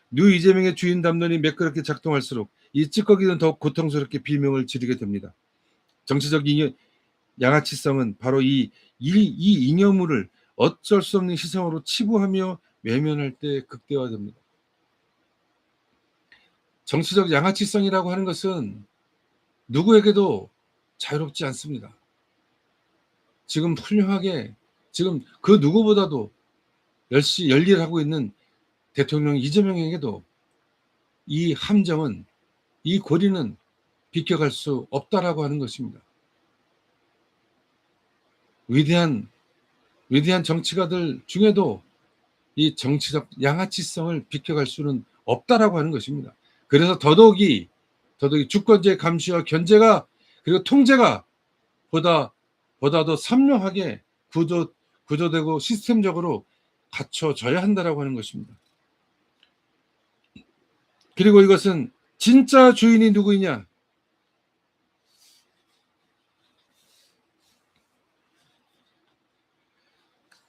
뉴 이재명의 주인 담론이 매끄럽게 작동할수록 이 찌꺼기는 더욱 고통스럽게 비명을 지르게 됩니다. 정치적 양아치성은 바로 이 잉여물을 어쩔 수 없는 희생으로 치부하며 외면할 때 극대화됩니다. 정치적 양아치성이라고 하는 것은 누구에게도 자유롭지 않습니다. 지금 훌륭하게 그 누구보다도 열일하고 있는 대통령 이재명에게도 이 함정은, 이 고리는 비켜갈 수 없다라고 하는 것입니다. 위대한 정치가들 중에도 이 정치적 양아치성을 비켜갈 수는 없다라고 하는 것입니다. 그래서 더더욱이 주권제 감시와 견제가, 그리고 통제가 보다 더 선명하게 구조되고 시스템적으로 갖춰져야 한다라고 하는 것입니다. 그리고 이것은 진짜 주인이 누구이냐?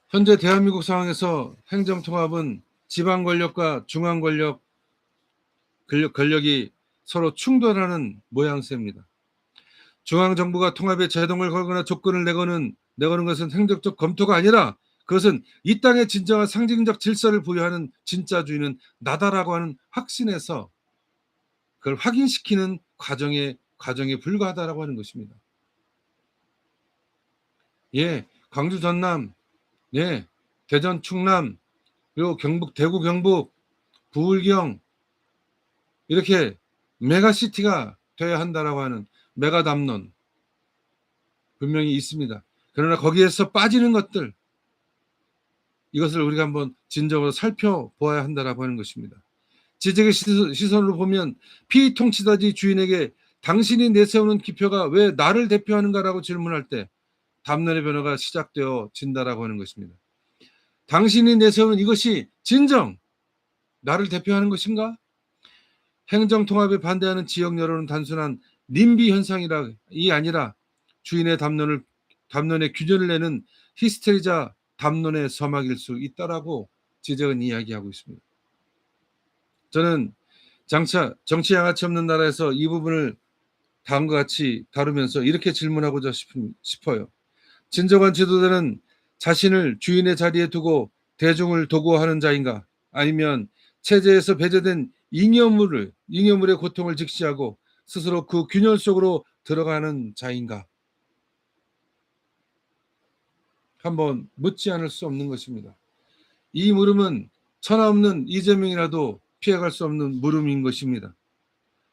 현재 대한민국 상황에서 행정통합은 지방 권력과 중앙 권력이 서로 충돌하는 모양새입니다. 중앙정부가 통합에 제동을 걸거나 조건을 내거는 것은 행정적 검토가 아니라 그것은 이 땅의 진정한 상징적 질서를 부여하는 진짜 주인은 나다라고 하는 확신에서 그걸 확인시키는 과정에 불과하다라고 하는 것입니다. 예, 광주 전남 네, 대전, 충남, 그리고 경북, 대구, 경북, 부울경 이렇게 메가시티가 돼야 한다라고 하는 메가 담론 분명히 있습니다. 그러나 거기에서 빠지는 것들, 이것을 우리가 한번 진정으로 살펴보아야 한다라고 하는 것입니다. 지적의 시선으로 보면 피통치다지 주인에게 당신이 내세우는 기표가 왜 나를 대표하는가라고 질문할 때 담론의 변화가 시작되어진다라고 하는 것입니다. 당신이 내세우는 이것이 진정 나를 대표하는 것인가? 행정통합에 반대하는 지역 여론은 단순한 님비 현상이 아니라 주인의 담론의 균열을 내는 히스테리자 담론의 서막일 수 있다라고 지적은 이야기하고 있습니다. 저는 정치 양아치 없는 나라에서 이 부분을 다음과 같이 다루면서 이렇게 질문하고자 싶어요. 진정한 지도자는 자신을 주인의 자리에 두고 대중을 도구화하는 자인가? 아니면 체제에서 배제된 잉여물의 고통을 직시하고 스스로 그 균열 속으로 들어가는 자인가? 한번 묻지 않을 수 없는 것입니다. 이 물음은 천하 없는 이재명이라도 피해갈 수 없는 물음인 것입니다.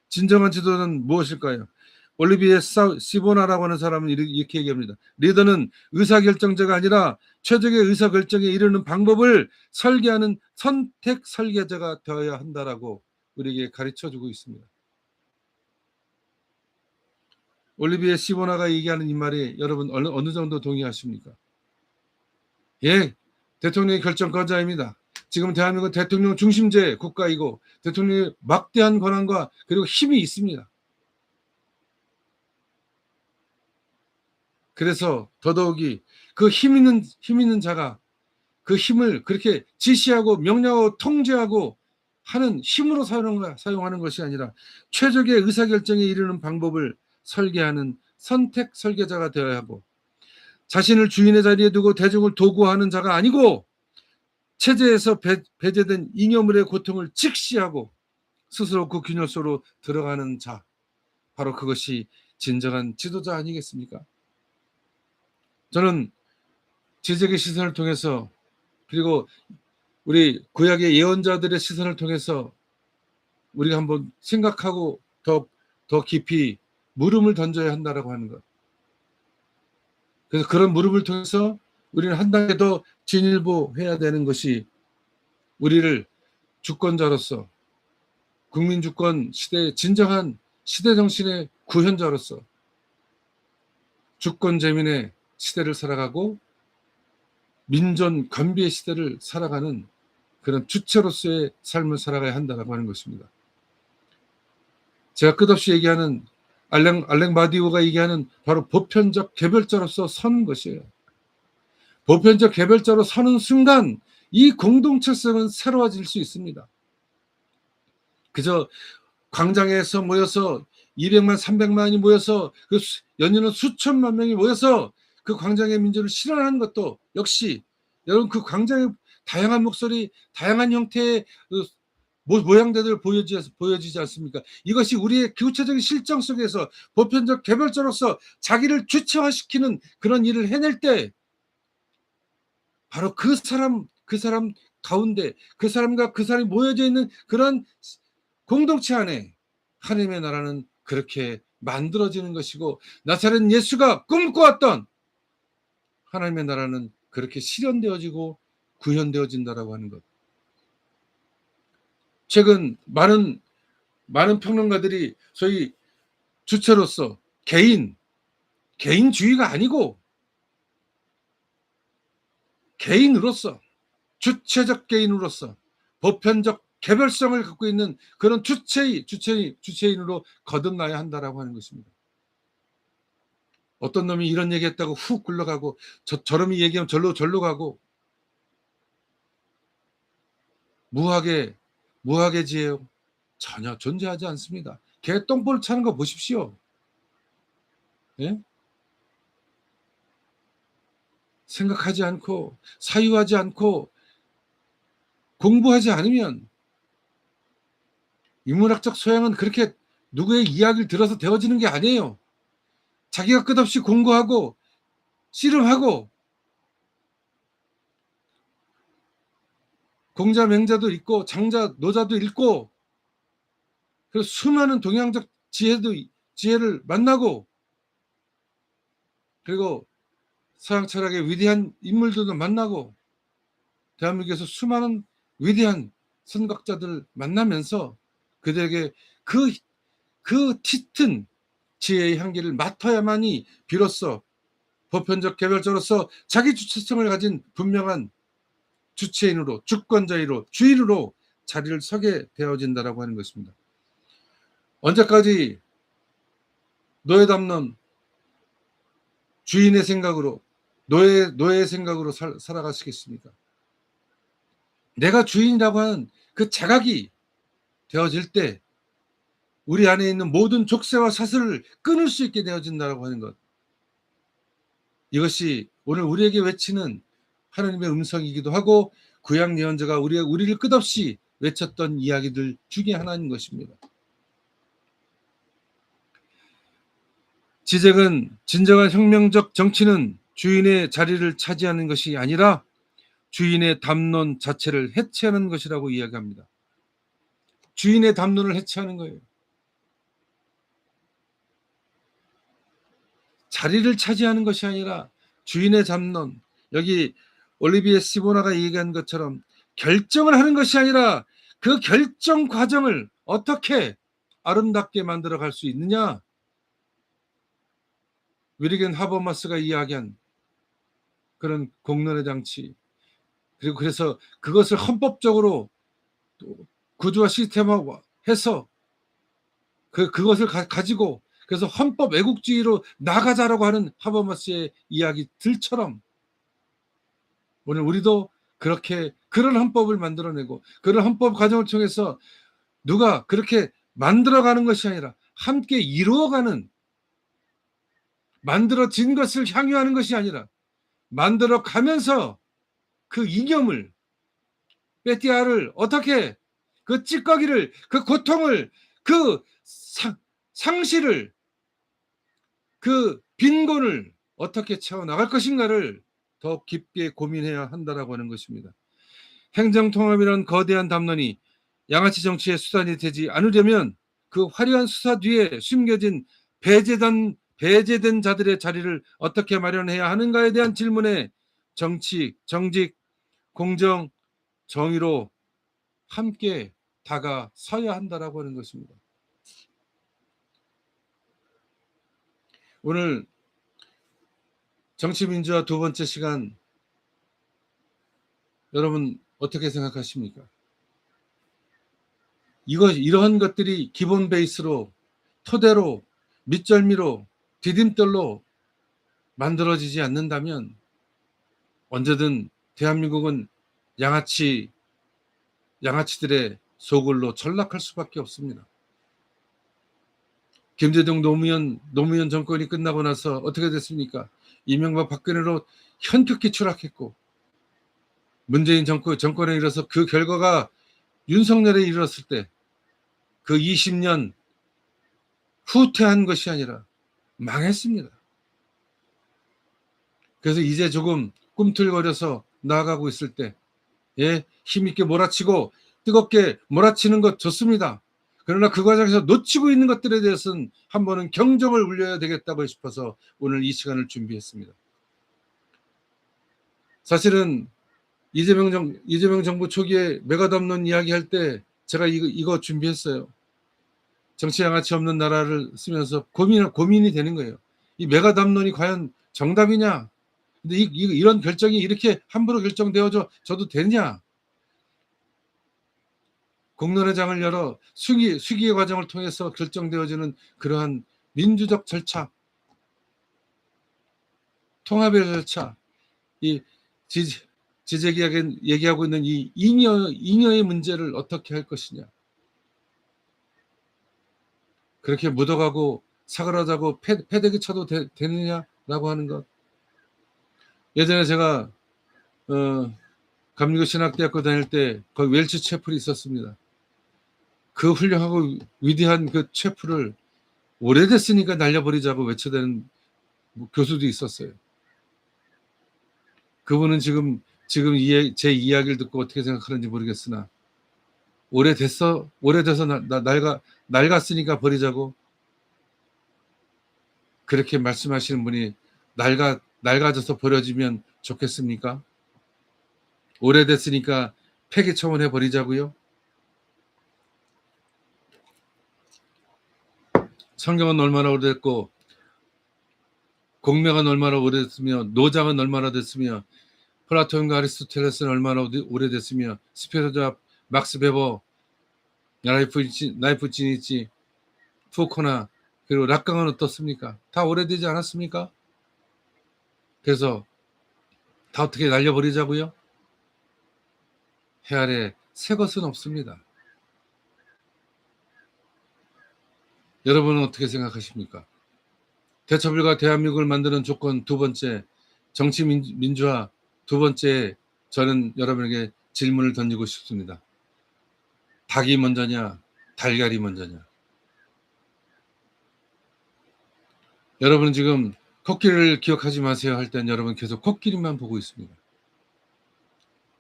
진정한 지도자는 무엇일까요? 올리비에 시보나라고 하는 사람은 이렇게 얘기합니다. 리더는 의사결정자가 아니라 최적의 의사결정에 이르는 방법을 설계하는 선택 설계자가 되어야 한다라고 우리에게 가르쳐주고 있습니다. 올리비에 시보나가 얘기하는 이 말에 여러분 어느 정도 동의하십니까? 예, 대통령의 결정권자입니다. 지금 대한민국은 대통령 중심제 국가이고 대통령의 막대한 권한과 그리고 힘이 있습니다. 그래서 더더욱이 그 힘 있는 자가 그 힘을 그렇게 지시하고 명령하고 통제하고 하는 힘으로 사용하는 것이 아니라 최적의 의사결정에 이르는 방법을 설계하는 선택 설계자가 되어야 하고 자신을 주인의 자리에 두고 대중을 도구화하는 자가 아니고 체제에서 배제된 잉여물의 고통을 직시하고 스스로 그 균열 속으로 들어가는 자, 바로 그것이 진정한 지도자 아니겠습니까? 저는 지적의 시선을 통해서 그리고 우리 구약의 예언자들의 시선을 통해서 우리가 한번 생각하고 더 깊이 물음을 던져야 한다라고 하는 것. 그래서 그런 물음을 통해서 우리는 한 단계 더 진일보해야 되는 것이 우리를 주권자로서 국민주권 시대의 진정한 시대정신의 구현자로서 주권재민의 시대를 살아가고 민전 건비의 시대를 살아가는 그런 주체로서의 삶을 살아가야 한다고 하는 것입니다. 제가 끝없이 얘기하는 알랭 마디오가 얘기하는 바로 보편적 개별자로서 서는 것이에요. 보편적 개별자로 서는 순간 이 공동체성은 새로워질 수 있습니다. 그저 광장에서 모여서 200만, 300만이 모여서 그 연이은 수천만 명이 모여서 그 광장의 민주를 실현하는 것도 역시 여러분 그 광장의 다양한 목소리, 다양한 형태의 모양들을 보여지지 않습니까? 이것이 우리의 구체적인 실정 속에서 보편적 개별자로서 자기를 주체화시키는 그런 일을 해낼 때 바로 그 사람 가운데 그 사람과 그 사람이 모여져 있는 그런 공동체 안에 하나님의 나라는 그렇게 만들어지는 것이고 나사렛 예수가 꿈꿔왔던 하나님의 나라는 그렇게 실현되어지고 구현되어진다라고 하는 것. 최근 많은 평론가들이 소위 주체로서 개인주의가 아니고 개인으로서 주체적 개인으로서 보편적 개별성을 갖고 있는 그런 주체인으로 거듭나야 한다라고 하는 것입니다. 어떤 놈이 이런 얘기했다고 훅 굴러가고 저놈이 얘기하면 절로 가고 무학의 지혜요? 전혀 존재하지 않습니다. 개 똥볼 차는 거 보십시오. 예? 생각하지 않고 사유하지 않고 공부하지 않으면 인문학적 소양은 그렇게 누구의 이야기를 들어서 되어지는 게 아니에요. 자기가 끝없이 공부하고 씨름하고 공자 맹자도 읽고 장자 노자도 읽고, 그리고 수많은 동양적 지혜를 만나고, 그리고 서양 철학의 위대한 인물들도 만나고, 대한민국에서 수많은 위대한 선각자들을 만나면서 그들에게 그 짙은 지혜의 향기를 맡아야만이 비로소 보편적 개별자로서 자기 주체성을 가진 분명한 주체인으로, 주권자이로, 주인으로 자리를 서게 되어진다라고 하는 것입니다. 언제까지 노예 담론, 주인의 생각으로, 노예의 생각으로 살아가시겠습니까? 내가 주인이라고 하는 그 자각이 되어질 때 우리 안에 있는 모든 족쇄와 사슬을 끊을 수 있게 되어진다고 하는 것, 이것이 오늘 우리에게 외치는 하나님의 음성이기도 하고, 구약 예언자가 우리를 끝없이 외쳤던 이야기들 중에 하나인 것입니다. 지적은 진정한 혁명적 정치는 주인의 자리를 차지하는 것이 아니라 주인의 담론 자체를 해체하는 것이라고 이야기합니다. 주인의 담론을 해체하는 거예요. 자리를 차지하는 것이 아니라 주인의 담론, 여기 올리비에 시보나가 얘기한 것처럼 결정을 하는 것이 아니라 그 결정 과정을 어떻게 아름답게 만들어 갈 수 있느냐. 위리겐 하버마스가 이야기한 그런 공론의 장치, 그리고 그래서 그것을 헌법적으로 구조화 시스템화해서 그것을 가지고 그래서 헌법 애국주의로 나가자라고 하는 하버마스의 이야기들처럼 오늘 우리도 그렇게 그런 헌법을 만들어내고, 그런 헌법 과정을 통해서 누가 그렇게 만들어가는 것이 아니라 함께 이루어가는, 만들어진 것을 향유하는 것이 아니라 만들어가면서 그 이념을, 빼띠아를 어떻게, 그 찌꺼기를, 그 고통을, 그 상실을, 그 빈곤을 어떻게 채워나갈 것인가를 더 깊게 고민해야 한다라고 하는 것입니다. 행정통합이라는 거대한 담론이 양아치 정치의 수단이 되지 않으려면 그 화려한 수사 뒤에 숨겨진 배제된 자들의 자리를 어떻게 마련해야 하는가에 대한 질문에 정치, 정직, 공정, 정의로 함께 다가서야 한다라고 하는 것입니다. 오늘 정치민주화 두 번째 시간, 여러분 어떻게 생각하십니까? 이러한 것들이 기본 베이스로, 토대로, 밑절미로, 디딤돌로 만들어지지 않는다면 언제든 대한민국은 양아치들의 소굴로 전락할 수밖에 없습니다. 김대중 노무현 정권이 끝나고 나서 어떻게 됐습니까? 이명박 박근혜로 현격히 추락했고, 문재인 정권에 이르러서 그 결과가 윤석열에 이르렀을 때 그 20년 후퇴한 것이 아니라 망했습니다. 그래서 이제 조금 꿈틀거려서 나아가고 있을 때, 힘있게 몰아치고 뜨겁게 몰아치는 것 좋습니다. 그러나 그 과정에서 놓치고 있는 것들에 대해서는 한 번은 경종을 울려야 되겠다고 싶어서 오늘 이 시간을 준비했습니다. 사실은 이재명 정부 초기에 메가담론 이야기할 때 제가 이거 준비했어요. 정치 양아치 없는 나라를 쓰면서 고민이 되는 거예요. 이 메가담론이 과연 정답이냐? 근데 이런 결정이 이렇게 함부로 결정되어져도 되냐? 공론의 장을 열어 수기의 과정을 통해서 결정되어지는 그러한 민주적 절차, 통합의 절차, 이 지적이 얘기하고 있는 이 잉여의 문제를 어떻게 할 것이냐. 그렇게 묻어가고 사그라들고 패대기 쳐도 되느냐라고 하는 것. 예전에 제가 감리교 신학대학교 다닐 때 거기 웰치 채플이 있었습니다. 그 훌륭하고 위대한 그 채플을 오래됐으니까 날려버리자고 외쳐대는 교수도 있었어요. 그분은 지금 지금 제 이야기를 듣고 어떻게 생각하는지 모르겠으나 오래돼서 낡았으니까 버리자고 그렇게 말씀하시는 분이 낡아져서 버려지면 좋겠습니까? 오래됐으니까 폐기 처분해 버리자고요? 성경은 얼마나 오래됐고 공명은 얼마나 오래됐으며 노장은 얼마나 됐으며 플라톤과 아리스토텔레스는 얼마나 오래됐으며 스피노자, 막스 베버, 나이프치니치, 푸코나 그리고 락강은 어떻습니까? 다 오래되지 않았습니까? 그래서 다 어떻게 날려버리자고요? 해 아래 새 것은 없습니다. 여러분은 어떻게 생각하십니까? 대처불가 대한민국을 만드는 조건 두 번째, 정치 민주화 두 번째, 저는 여러분에게 질문을 던지고 싶습니다. 닭이 먼저냐, 달걀이 먼저냐? 여러분 지금 코끼리를 기억하지 마세요 할 땐 여러분 계속 코끼리만 보고 있습니다.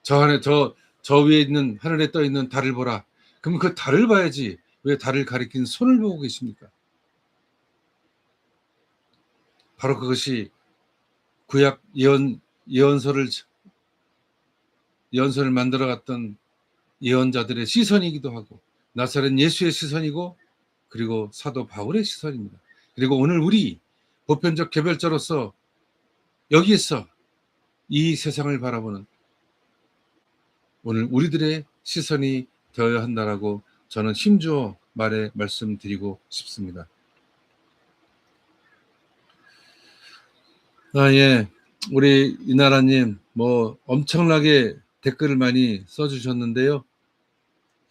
저 위에 있는 하늘에 떠 있는 달을 보라. 그럼 그 달을 봐야지 왜 달을 가리킨 손을 보고 계십니까? 바로 그것이 구약 예언서를 만들어갔던 예언자들의 시선이기도 하고 나사렛 예수의 시선이고 그리고 사도 바울의 시선입니다. 그리고 오늘 우리 보편적 개별자로서 여기에서 이 세상을 바라보는 오늘 우리들의 시선이 되어야 한다라고 저는 힘주어 말씀드리고 싶습니다. 예. 우리 이나라님, 엄청나게 댓글을 많이 써주셨는데요.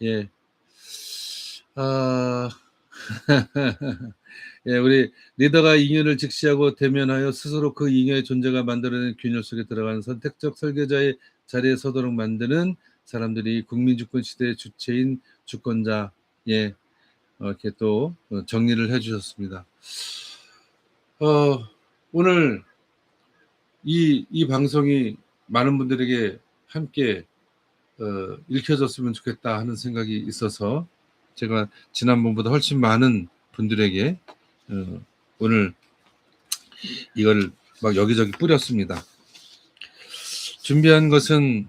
예. 예, 우리 리더가 잉여를 직시하고 대면하여 스스로 그 잉여의 존재가 만들어낸 균열 속에 들어가는 선택적 설계자의 자리에 서도록 만드는 사람들이 국민주권 시대의 주체인 주권자, 예, 이렇게 또 정리를 해주셨습니다. 오늘 이 방송이 많은 분들에게 함께 읽혀졌으면 좋겠다 하는 생각이 있어서 제가 지난번보다 훨씬 많은 분들에게 오늘 이걸 막 여기저기 뿌렸습니다. 준비한 것은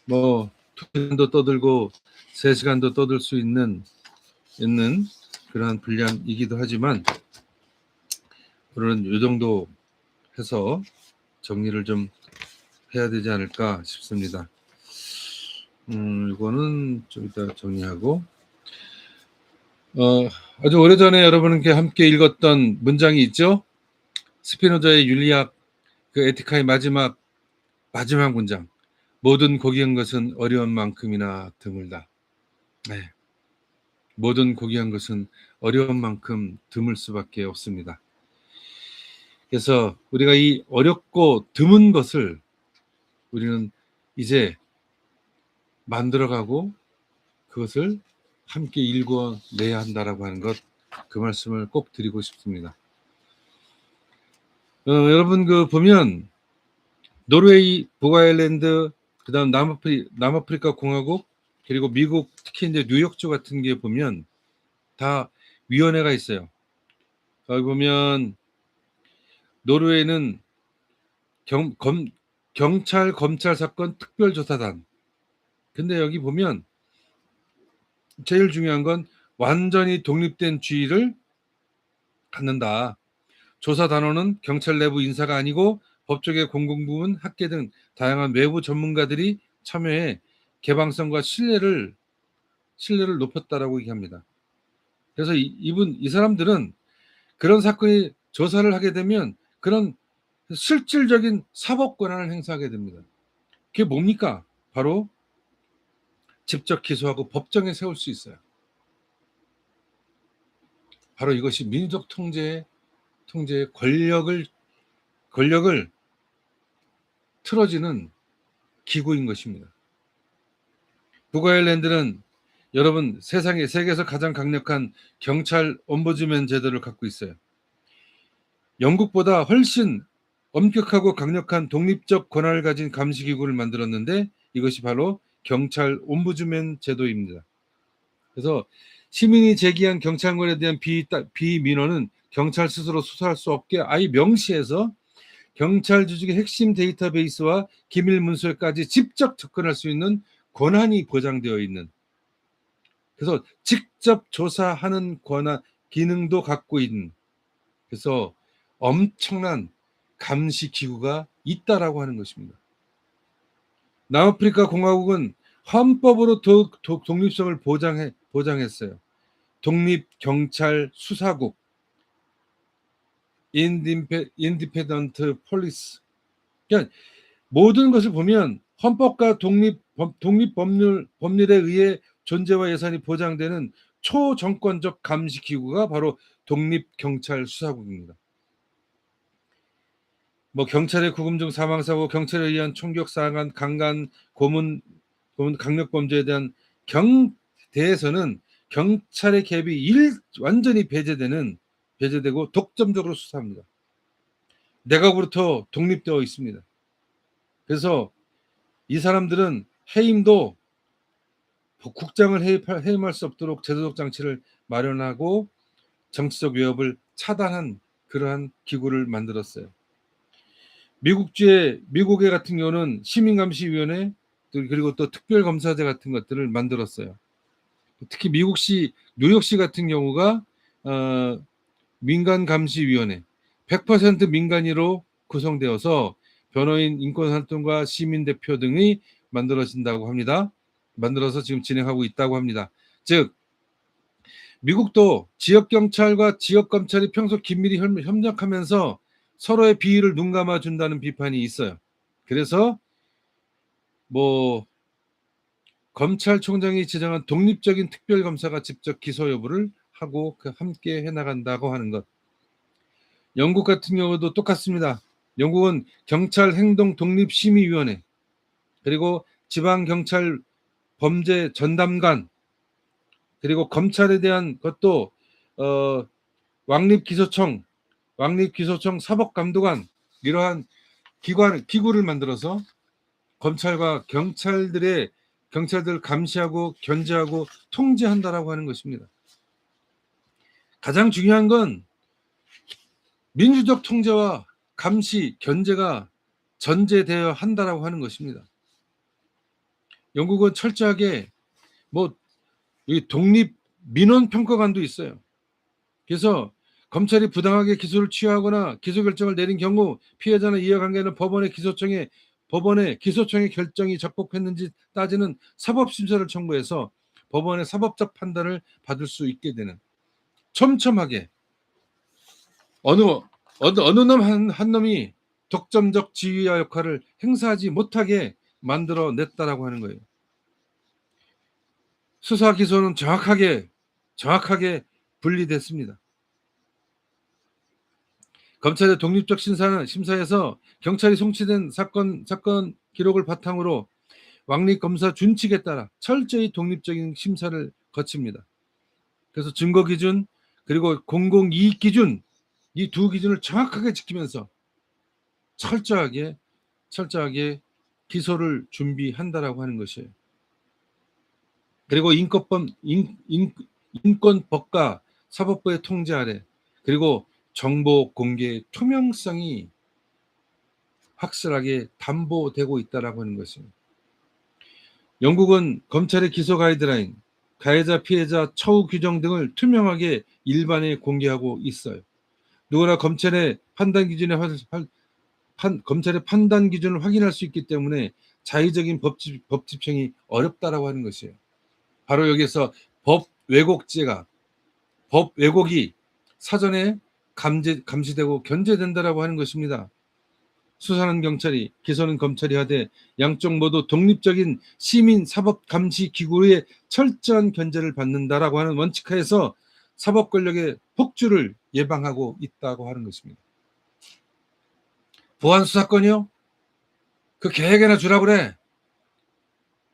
2시간도 떠들고 3시간도 떠들 수 있는 그러한 분량이기도 하지만 오늘은 이 정도 해서 정리를 좀 해야 되지 않을까 싶습니다. 이거는 좀 이따 정리하고 아주 오래전에 여러분께 함께 읽었던 문장이 있죠. 스피노자의 윤리학 그 에티카의 마지막 문장. 모든 고귀한 것은 어려운 만큼이나 드물다. 네. 모든 고귀한 것은 어려운 만큼 드물 수밖에 없습니다. 그래서 우리가 이 어렵고 드문 것을 우리는 이제 만들어가고 그것을 함께 읽어내야 한다라고 하는 것, 그 말씀을 꼭 드리고 싶습니다. 여러분 보면 노르웨이, 북아일랜드, 그다음 남아프리카 공화국, 그리고 미국, 특히 이제 뉴욕주 같은 게 보면 다 위원회가 있어요. 여기 보면 노르웨이는 경찰 검찰 사건 특별조사단. 근데 여기 보면 제일 중요한 건 완전히 독립된 주의를 갖는다. 조사 단원은 경찰 내부 인사가 아니고 법조계 공공부문, 학계 등 다양한 외부 전문가들이 참여해 개방성과 신뢰를 높였다라고 얘기합니다. 그래서 이 사람들은 그런 사건이 조사를 하게 되면 그런 실질적인 사법 권한을 행사하게 됩니다. 그게 뭡니까? 바로 직접 기소하고 법정에 세울 수 있어요. 바로 이것이 민족 통제의 권력을 틀어지는 기구인 것입니다. 북아일랜드는 여러분 세계에서 가장 강력한 경찰 옴부즈맨 제도를 갖고 있어요. 영국보다 훨씬 엄격하고 강력한 독립적 권한을 가진 감시기구를 만들었는데 이것이 바로 경찰 옴부즈맨 제도입니다. 그래서 시민이 제기한 경찰권에 대한 비민원은 경찰 스스로 수사할 수 없게 아예 명시해서 경찰 조직의 핵심 데이터베이스와 기밀 문서까지 직접 접근할 수 있는 권한이 보장되어 있는, 그래서 직접 조사하는 권한 기능도 갖고 있는, 그래서 엄청난 감시 기구가 있다라고 하는 것입니다. 남아프리카 공화국은 헌법으로 독립성을 보장했어요. 독립경찰 수사국, 인디펜던트 폴리스. 그러니까 모든 것을 보면 헌법과 독립법률에 의해 존재와 예산이 보장되는 초정권적 감시 기구가 바로 독립경찰 수사국입니다. 뭐 경찰의 구금 중 사망사고, 경찰에 의한 총격 사건, 강간, 고문 강력 범죄에 대한 대해서는 경찰의 개입이 완전히 배제되고 독점적으로 수사합니다. 내각으로부터 독립되어 있습니다. 그래서 이 사람들은 해임도 국장을 해임할 수 없도록 제도적 장치를 마련하고 정치적 위협을 차단한 그러한 기구를 만들었어요. 미국의 같은 경우는 시민감시위원회 그리고 또 특별검사제 같은 것들을 만들었어요. 특히 뉴욕시 같은 경우가 민간감시위원회 100% 민간인으로 구성되어서 변호인, 인권활동가, 시민대표 등이 만들어진다고 합니다. 만들어서 지금 진행하고 있다고 합니다. 즉 미국도 지역경찰과 지역검찰이 평소 긴밀히 협력하면서 서로의 비위를 눈감아 준다는 비판이 있어요. 그래서 뭐 검찰총장이 지정한 독립적인 특별검사가 직접 기소 여부를 하고 함께 해나간다고 하는 것. 영국 같은 경우도 똑같습니다. 영국은 경찰행동독립심의위원회, 그리고 지방경찰 범죄 전담관, 그리고 검찰에 대한 것도 왕립기소청, 사법감독관, 이러한 기구를 만들어서 검찰과 경찰들을 감시하고 견제하고 통제한다라고 하는 것입니다. 가장 중요한 건 민주적 통제와 감시, 견제가 전제되어야 한다라고 하는 것입니다. 영국은 철저하게 독립 민원평가관도 있어요. 그래서 검찰이 부당하게 기소를 취하거나 기소 결정을 내린 경우 피해자나 이해관계는 법원의 기소청의 결정이 적법했는지 따지는 사법심사를 청구해서 법원의 사법적 판단을 받을 수 있게 되는, 촘촘하게 어느 놈 한 놈이 독점적 지휘와 역할을 행사하지 못하게 만들어냈다라고 하는 거예요. 수사 기소는 정확하게 분리됐습니다. 검찰의 독립적 심사에서 경찰이 송치된 사건 기록을 바탕으로 왕립검사 준칙에 따라 철저히 독립적인 심사를 거칩니다. 그래서 증거 기준 그리고 공공이익 기준, 이 두 기준을 정확하게 지키면서 철저하게 기소를 준비한다라고 하는 것이에요. 그리고 인권법과 사법부의 통제 아래, 그리고 정보 공개 투명성이 확실하게 담보되고 있다라고 하는 것입니다. 영국은 검찰의 기소 가이드라인, 가해자, 피해자, 처우 규정 등을 투명하게 일반에 공개하고 있어요. 누구나 검찰의 판단 기준을 확인할 수 있기 때문에 자의적인 법 집행이 어렵다라고 하는 것이에요. 바로 여기서 법 왜곡이 사전에 감시되고 견제된다라고 하는 것입니다. 수사는 경찰이, 기소는 검찰이 하되 양쪽 모두 독립적인 시민 사법 감시 기구의 철저한 견제를 받는다라고 하는 원칙하에서 사법 권력의 폭주를 예방하고 있다고 하는 것입니다. 보안 수사권이요? 그 계획에나 주라고 그래.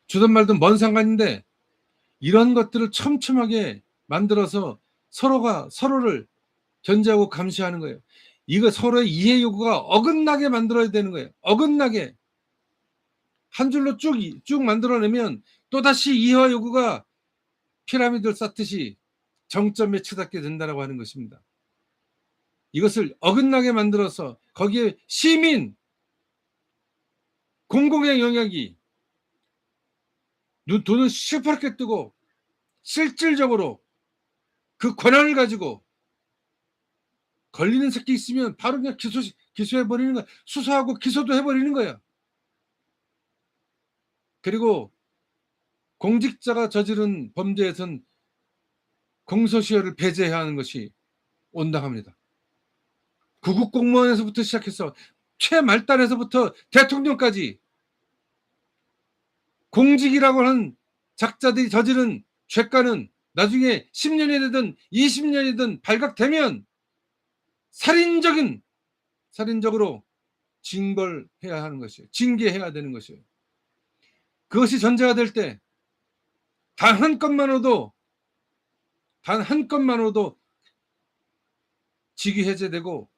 주든 말든 뭔 상관인데, 이런 것들을 촘촘하게 만들어서 서로가 서로를 견제하고 감시하는 거예요. 이거 서로의 이해 요구가 어긋나게 만들어야 되는 거예요. 어긋나게. 한 줄로 쭉 만들어내면 또다시 이해 요구가 피라미드를 쌓듯이 정점에 치닫게 된다고 하는 것입니다. 이것을 어긋나게 만들어서 거기에 시민, 공공의 영역이 돈을 시퍼렇게 뜨고 실질적으로 그 권한을 가지고 걸리는 새끼 있으면 바로 그냥 기소해버리는 거야. 수사하고 기소도 해버리는 거야. 그리고 공직자가 저지른 범죄에선 공소시효를 배제해야 하는 것이 온당합니다. 구급 공무원에서부터 시작해서 최말단에서부터 대통령까지 공직이라고 하는 작자들이 저지른 죄가는 나중에 10년이 되든 20년이든 발각되면 살인적으로 징벌해야 하는 것이에요. 징계해야 되는 것이에요. 그것이 전제가 될 때 단 한 건만으로도 직위 해제되고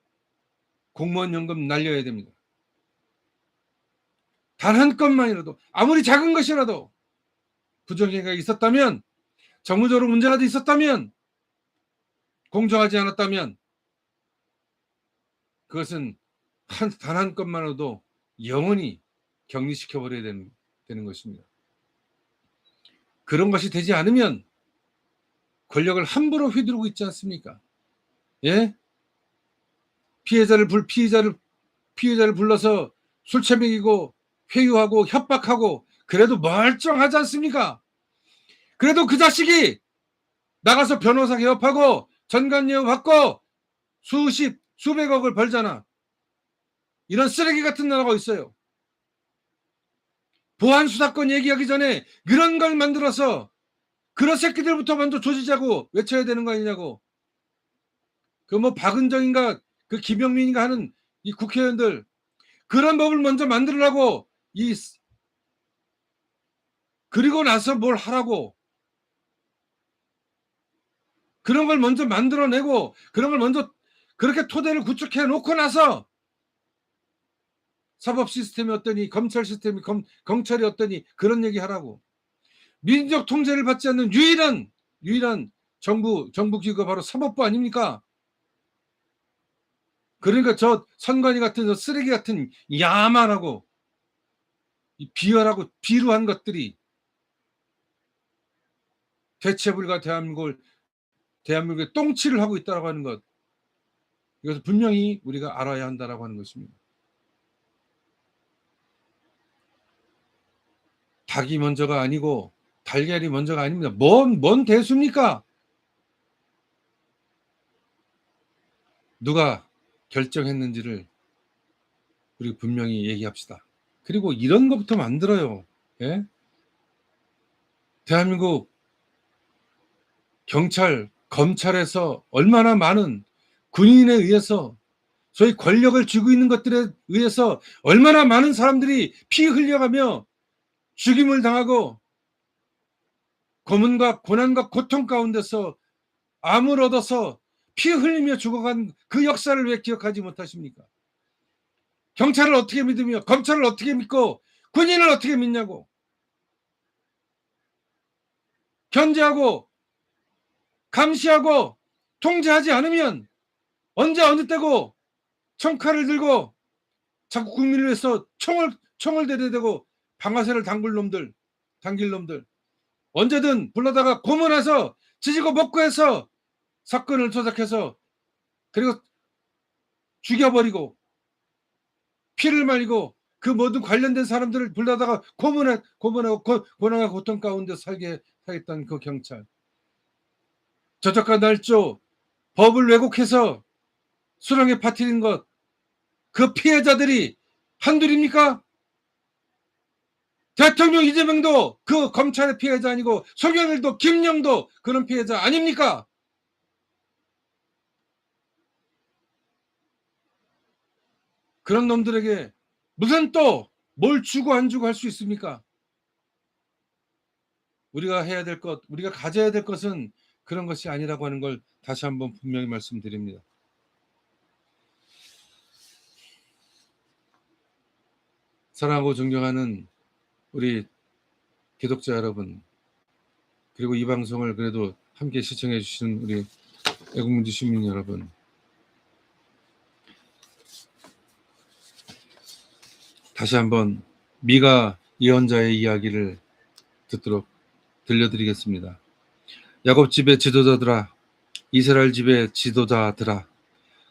공무원 연금 날려야 됩니다. 단 한 건만이라도 아무리 작은 것이라도 부정행위가 있었다면, 정무적으로 문제가 있었다면, 공정하지 않았다면 그것은 단 한 건만으로도 영원히 격리시켜버려야 되는 것입니다. 그런 것이 되지 않으면 권력을 함부로 휘두르고 있지 않습니까? 예? 피해자를 불러서 술채 먹이고 회유하고 협박하고 그래도 멀쩡하지 않습니까? 그래도 그 자식이 나가서 변호사 개업하고 전관예우 받고 수백억을 벌잖아. 이런 쓰레기 같은 나라가 있어요. 보안 수사권 얘기하기 전에 그런 걸 만들어서 그런 새끼들부터 먼저 조지자고 외쳐야 되는 거 아니냐고. 그 뭐 박은정인가 그 김영민인가 하는 이 국회의원들 그런 법을 먼저 만들으라고 그리고 나서 뭘 하라고. 그런 걸 먼저 만들어내고 그런 걸 먼저 그렇게 토대를 구축해 놓고 나서 사법 시스템이 어떠니 검찰 시스템이 경찰이 어떠니 그런 얘기 하라고. 민족 통제를 받지 않는 유일한 정부 기구가 바로 사법부 아닙니까? 그러니까 저 선관위 같은 저 쓰레기 같은 야만하고 비열하고 비루한 것들이 대체불가 대한민국의 똥칠을 하고 있다고 하는 것, 이것을 분명히 우리가 알아야 한다라고 하는 것입니다. 닭이 먼저가 아니고 달걀이 먼저가 아닙니다. 뭔 대수입니까? 누가 결정했는지를 우리 분명히 얘기합시다. 그리고 이런 것부터 만들어요. 예? 대한민국 경찰, 검찰에서 얼마나 많은 군인에 의해서 소위 권력을 쥐고 있는 것들에 의해서 얼마나 많은 사람들이 피 흘려가며 죽임을 당하고 고문과 고난과 고통 가운데서 암을 얻어서 피 흘리며 죽어간 그 역사를 왜 기억하지 못하십니까? 경찰을 어떻게 믿으며 검찰을 어떻게 믿고 군인을 어떻게 믿냐고. 견제하고 감시하고 통제하지 않으면 언제 어느 때고 청칼을 들고 자꾸 국민을 위해서 총을 대대대고 방아쇠를 당길 놈들 언제든 불러다가 고문해서 지지고 볶고해서 사건을 조작해서 그리고 죽여버리고 피를 말리고 그 모든 관련된 사람들을 불러다가 고문하고 고난과 고통 가운데 살게 하겠다는 그 경찰, 저작과 날조 법을 왜곡해서 수렁에 빠뜨린 것, 그 피해자들이 한둘입니까? 대통령 이재명도 그 검찰의 피해자 아니고 송영길도 김영도 그런 피해자 아닙니까? 그런 놈들에게 무슨 또 뭘 주고 안 주고 할 수 있습니까? 우리가 해야 될 것, 우리가 가져야 될 것은 그런 것이 아니라고 하는 걸 다시 한번 분명히 말씀드립니다. 사랑하고 존경하는 우리 기독자 여러분, 그리고 이 방송을 그래도 함께 시청해 주시는 우리 애국민주 시민 여러분, 다시 한번 미가 예언자의 이야기를 듣도록 들려드리겠습니다. 야곱 집의 지도자들아, 이스라엘 집의 지도자들아,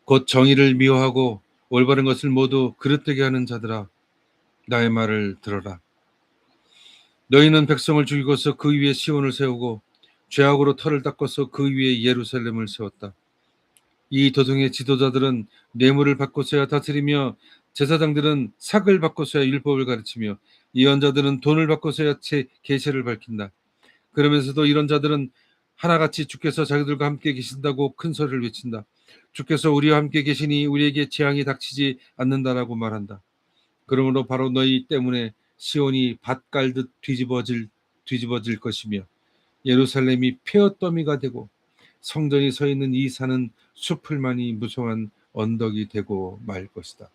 곧 정의를 미워하고 올바른 것을 모두 그릇되게 하는 자들아, 나의 말을 들어라. 너희는 백성을 죽이고서 그 위에 시온을 세우고 죄악으로 터를 닦아서 그 위에 예루살렘을 세웠다. 이 도성의 지도자들은 뇌물을 받고서야 다스리며 제사장들은 삭을 받고서야 율법을 가르치며 예언자들은 돈을 받고서야 계시를 밝힌다. 그러면서도 이런 자들은 하나같이 주께서 자기들과 함께 계신다고 큰 소리를 외친다. 주께서 우리와 함께 계시니 우리에게 재앙이 닥치지 않는다라고 말한다. 그러므로 바로 너희 때문에 시온이 밭 깔듯 뒤집어질 것이며 예루살렘이 폐허더미가 되고 성전이 서 있는 이 산은 숲을만이 무성한 언덕이 되고 말 것이다.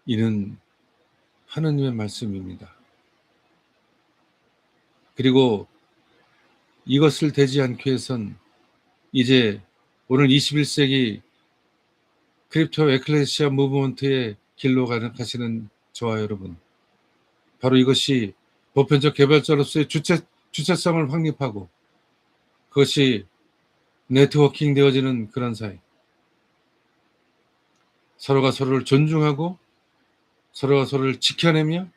이는 하느님의 말씀입니다. 그리고 이것을 되지 않기 위해선 이제 오늘 21세기 크립토 에클레시아 무브먼트의 길로 가시는 저와 여러분, 바로 이것이 보편적 개발자로서의 주체성을 확립하고 그것이 네트워킹 되어지는 그런 사이, 서로가 서로를 존중하고 서로가 서로를 지켜내며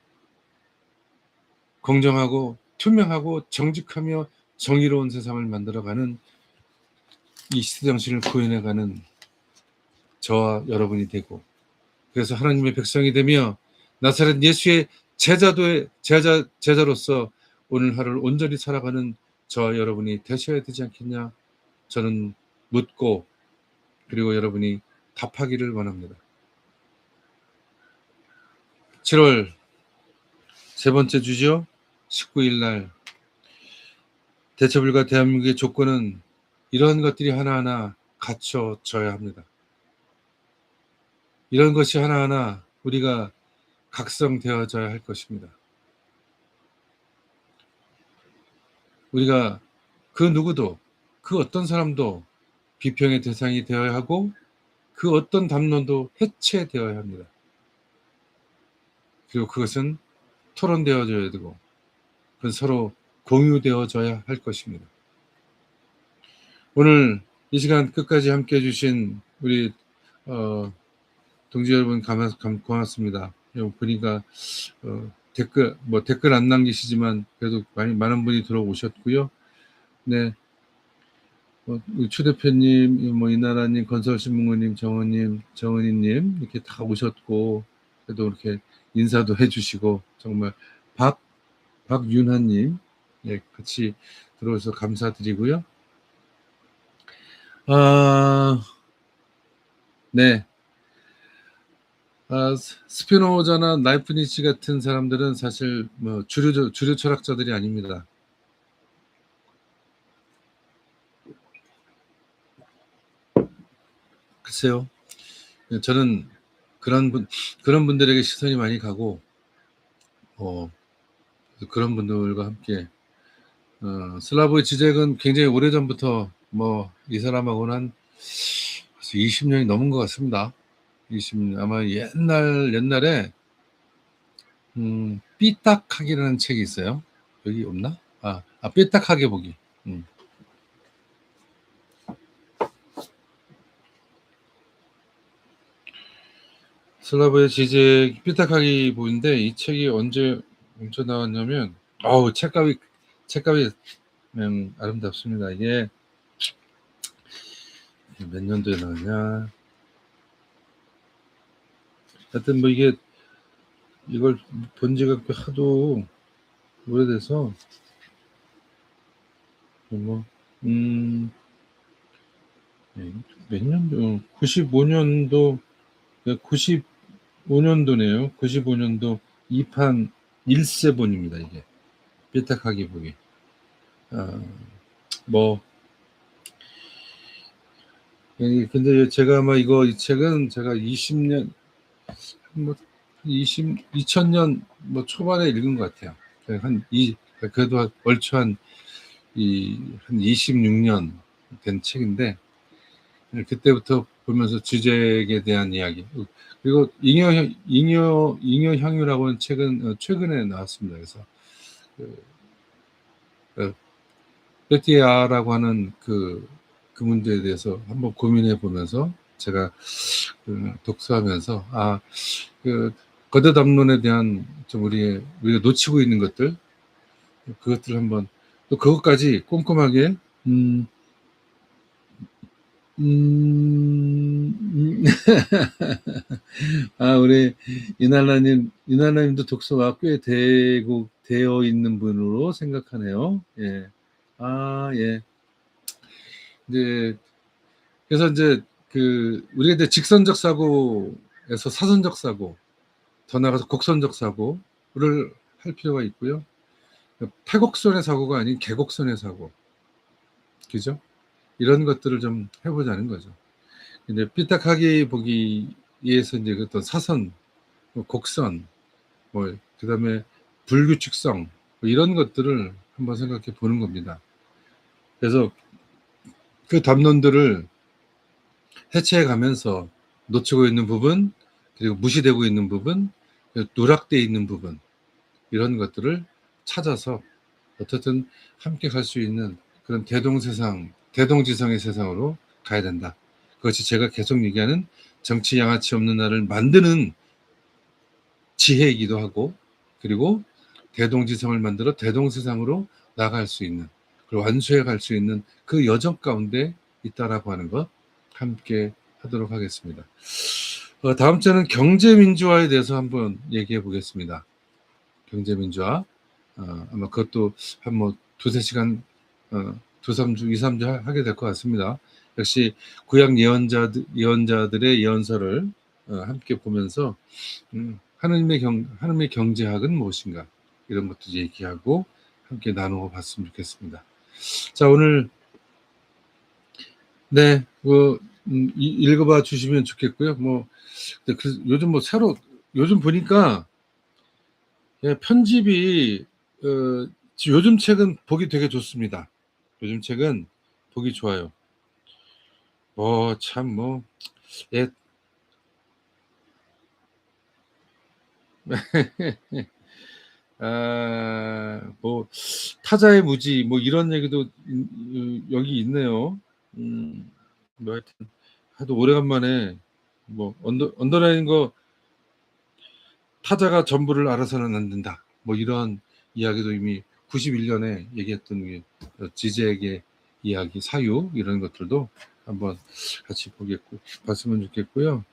공정하고 투명하고 정직하며 정의로운 세상을 만들어가는 이 시대 정신을 구현해가는 저와 여러분이 되고, 그래서 하나님의 백성이 되며 나사렛 예수의 제자로서 오늘 하루를 온전히 살아가는 저와 여러분이 되셔야 되지 않겠냐, 저는 묻고 그리고 여러분이 답하기를 원합니다. 7월 세 번째 주죠. 19일 날 대처불가 대한민국의 조건은 이런 것들이 하나하나 갖춰져야 합니다. 이런 것이 하나하나 우리가 각성되어져야 할 것입니다. 우리가 그 누구도, 그 어떤 사람도 비평의 대상이 되어야 하고 그 어떤 담론도 해체되어야 합니다. 그리고 그것은 토론되어져야 되고 그건 서로 공유되어져야 할 것입니다. 오늘 이 시간 끝까지 함께해 주신 우리 동지 여러분 고맙습니다. 보니까 댓글 안 남기시지만 그래도 많은 분이 들어오셨고요. 네, 추 대표님, 이나라님, 건설신문고님, 정은희님 이렇게 다 오셨고 그래도 이렇게 인사도 해주시고 정말 박윤하님, 예, 같이 들어오셔서 감사드리고요. 네. 스피노자나 라이프니츠 같은 사람들은 사실 주류 철학자들이 아닙니다. 글쎄요. 저는 그런 분들에게 시선이 많이 가고 그런 분들과 함께 슬라보의 지적은 굉장히 오래전부터 이 사람하고는 한 20년이 넘은 것 같습니다. 20년. 아마 옛날에 삐딱하기라는 책이 있어요. 여기 없나? 삐딱하게 보기. 슬라브의 지적 삐딱하게 보이는데 이 책이 언제 나왔냐면 책값이 아름답습니다. 이게 몇 년도에 나왔냐? 하여튼 이걸 본 지가 하도 오래돼서 몇 년도? 95년도 95년도네요. 95년도 2판 1세본입니다. 이게 삐딱하게 보기. 근데 제가 아마 이 책은 제가 20년 뭐 2000년 뭐 초반에 읽은 것 같아요. 그래도 얼추 한 26년 된 책인데, 그때부터 보면서 지적에 대한 이야기, 그리고 잉여향유라고 하는 책은 최근에 나왔습니다. 그래서 베티아라고 하는 그 문제에 대해서 한번 고민해 보면서 제가 독서하면서 거대 담론에 대한 좀 우리가 놓치고 있는 것들, 그것들을 한번 또 그것까지 꼼꼼하게 우리 이날라님도 독서가 꽤 되어 있는 분으로 생각하네요. 예. 예. 이제 그래서 이제 우리가 이제 직선적 사고에서 사선적 사고, 더 나아가서 곡선적 사고를 할 필요가 있고요. 패곡선의 사고가 아닌 계곡선의 사고, 그죠? 이런 것들을 좀 해보자는 거죠. 근데 삐딱하게 보기 위해서 이제 어떤 사선, 곡선, 그다음에 불규칙성, 이런 것들을 한번 생각해 보는 겁니다. 그래서 그 담론들을 해체해 가면서 놓치고 있는 부분, 그리고 무시되고 있는 부분, 누락되어 있는 부분, 이런 것들을 찾아서 어쨌든 함께 갈 수 있는 그런 대동지성의 세상으로 가야 된다. 그것이 제가 계속 얘기하는 정치 양아치 없는 나라를 만드는 지혜이기도 하고, 그리고 대동지성을 만들어 대동세상으로 나갈 수 있는, 그리고 완수해 갈 수 있는 그 여정 가운데 있다라고 하는 것 함께 하도록 하겠습니다. 다음 주에는 경제민주화에 대해서 한번 얘기해 보겠습니다. 경제민주화. 아마 그것도 한 두세 시간, 2-3주 하게 될 것 같습니다. 역시 구약 예언자들의 예언서를 함께 보면서 하나님의 경제학은 무엇인가, 이런 것도 얘기하고 함께 나누어 봤으면 좋겠습니다. 자, 오늘 읽어봐 주시면 좋겠고요. 요즘 보니까 편집이 요즘 책은 보기 되게 좋습니다. 요즘 책은 보기 좋아요. 예. 타자의 무지, 이런 얘기도 여기 있네요. 하여튼 하도 오래간만에 언더라인 거, 타자가 전부를 알아서는 안 된다, 이런 이야기도 이미 91년에 얘기했던 지제에게 이야기, 사유, 이런 것들도 한번 같이 봤으면 좋겠고요.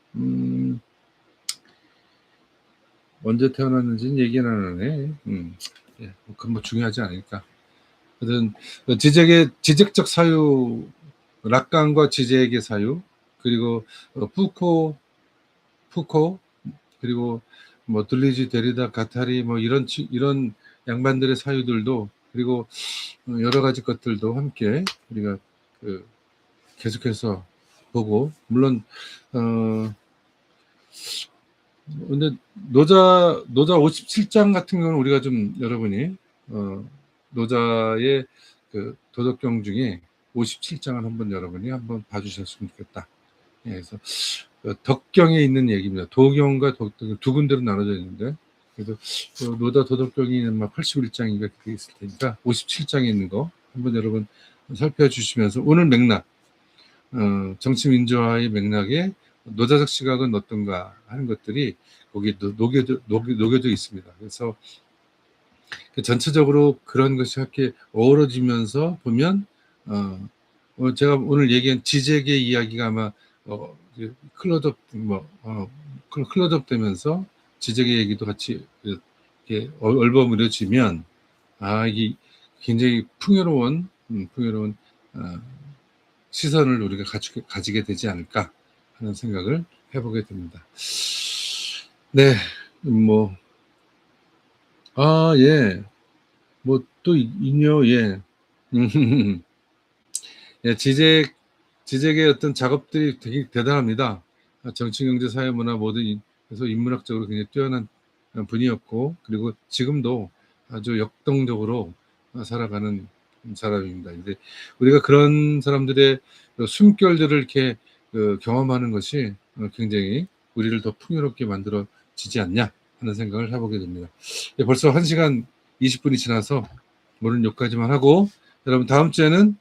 언제 태어났는지는 얘기는 안 하네. 그건 중요하지 않으니까. 하여튼 지적적 사유, 락강과 지제에게 사유, 그리고 푸코, 그리고 들리지, 데리다, 가타리, 이런 양반들의 사유들도, 그리고 여러 가지 것들도 함께 우리가 계속해서 보고, 물론 근데 노자 57장 같은 경우는 우리가 좀, 여러분이 노자의 도덕경 중에 57장을 한번 여러분이 한번 봐주셨으면 좋겠다. 그래서 덕경에 있는 얘기입니다. 도경과 덕경 두 군데로 나눠져 있는데, 그래서 노자 도덕경이 81장인가 그렇게 있을 테니까 57장에 있는 거 한번 여러분 살펴주시면서, 오늘 맥락, 정치민주화의 맥락에 노자적 시각은 어떤가 하는 것들이 거기에 녹여져 있습니다. 그래서 전체적으로 그런 것이 이렇게 어우러지면서 보면, 제가 오늘 얘기한 지적의 이야기가 아마 클로즈업 되면서 지적의 얘기도 같이 이렇게 얼버무려지면, 이게 굉장히 풍요로운 시선을 우리가 가지게 되지 않을까 하는 생각을 해보게 됩니다. 네, 예. 또 있네요. 예. 예, 지적의 어떤 작업들이 되게 대단합니다. 정치, 경제, 사회, 문화 모든 그래서 인문학적으로 굉장히 뛰어난 분이었고, 그리고 지금도 아주 역동적으로 살아가는 사람입니다. 근데 우리가 그런 사람들의 숨결들을 이렇게 경험하는 것이 굉장히 우리를 더 풍요롭게 만들어지지 않냐 하는 생각을 해보게 됩니다. 벌써 1시간 20분이 지나서 오늘 여기까지만 하고, 여러분 다음 주에는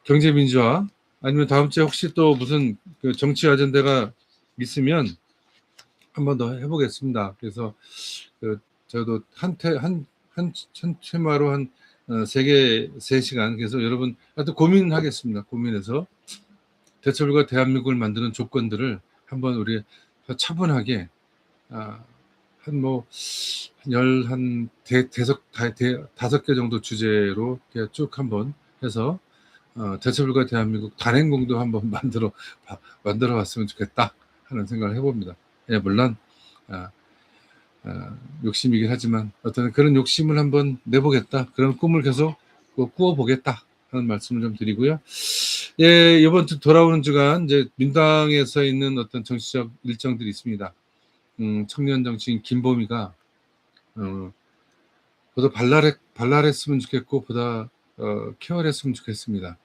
경제민주화, 아니면 다음 주에 혹시 또 무슨 정치 아젠다가 있으면 한 번 더 해보겠습니다. 그래서 저도 한 테마로 한 3시간, 그래서 여러분 하여튼 고민하겠습니다. 고민해서 대처불가 대한민국을 만드는 조건들을 한번 우리 차분하게 다섯 개 정도 주제로 쭉 한번 해서 대처불가 대한민국 단행공도 한번 만들어 봤으면 좋겠다 하는 생각을 해봅니다. 예, 물론 욕심이긴 하지만 어떤 그런 욕심을 한번 내보겠다, 그런 꿈을 계속 꾸어보겠다 하는 말씀을 좀 드리고요. 예, 이번 주 돌아오는 주간 이제 민당에서 있는 어떤 정치적 일정들이 있습니다. 청년 정치인 김보미가 보다 발랄했으면 좋겠고, 보다 쾌활했으면 좋겠습니다.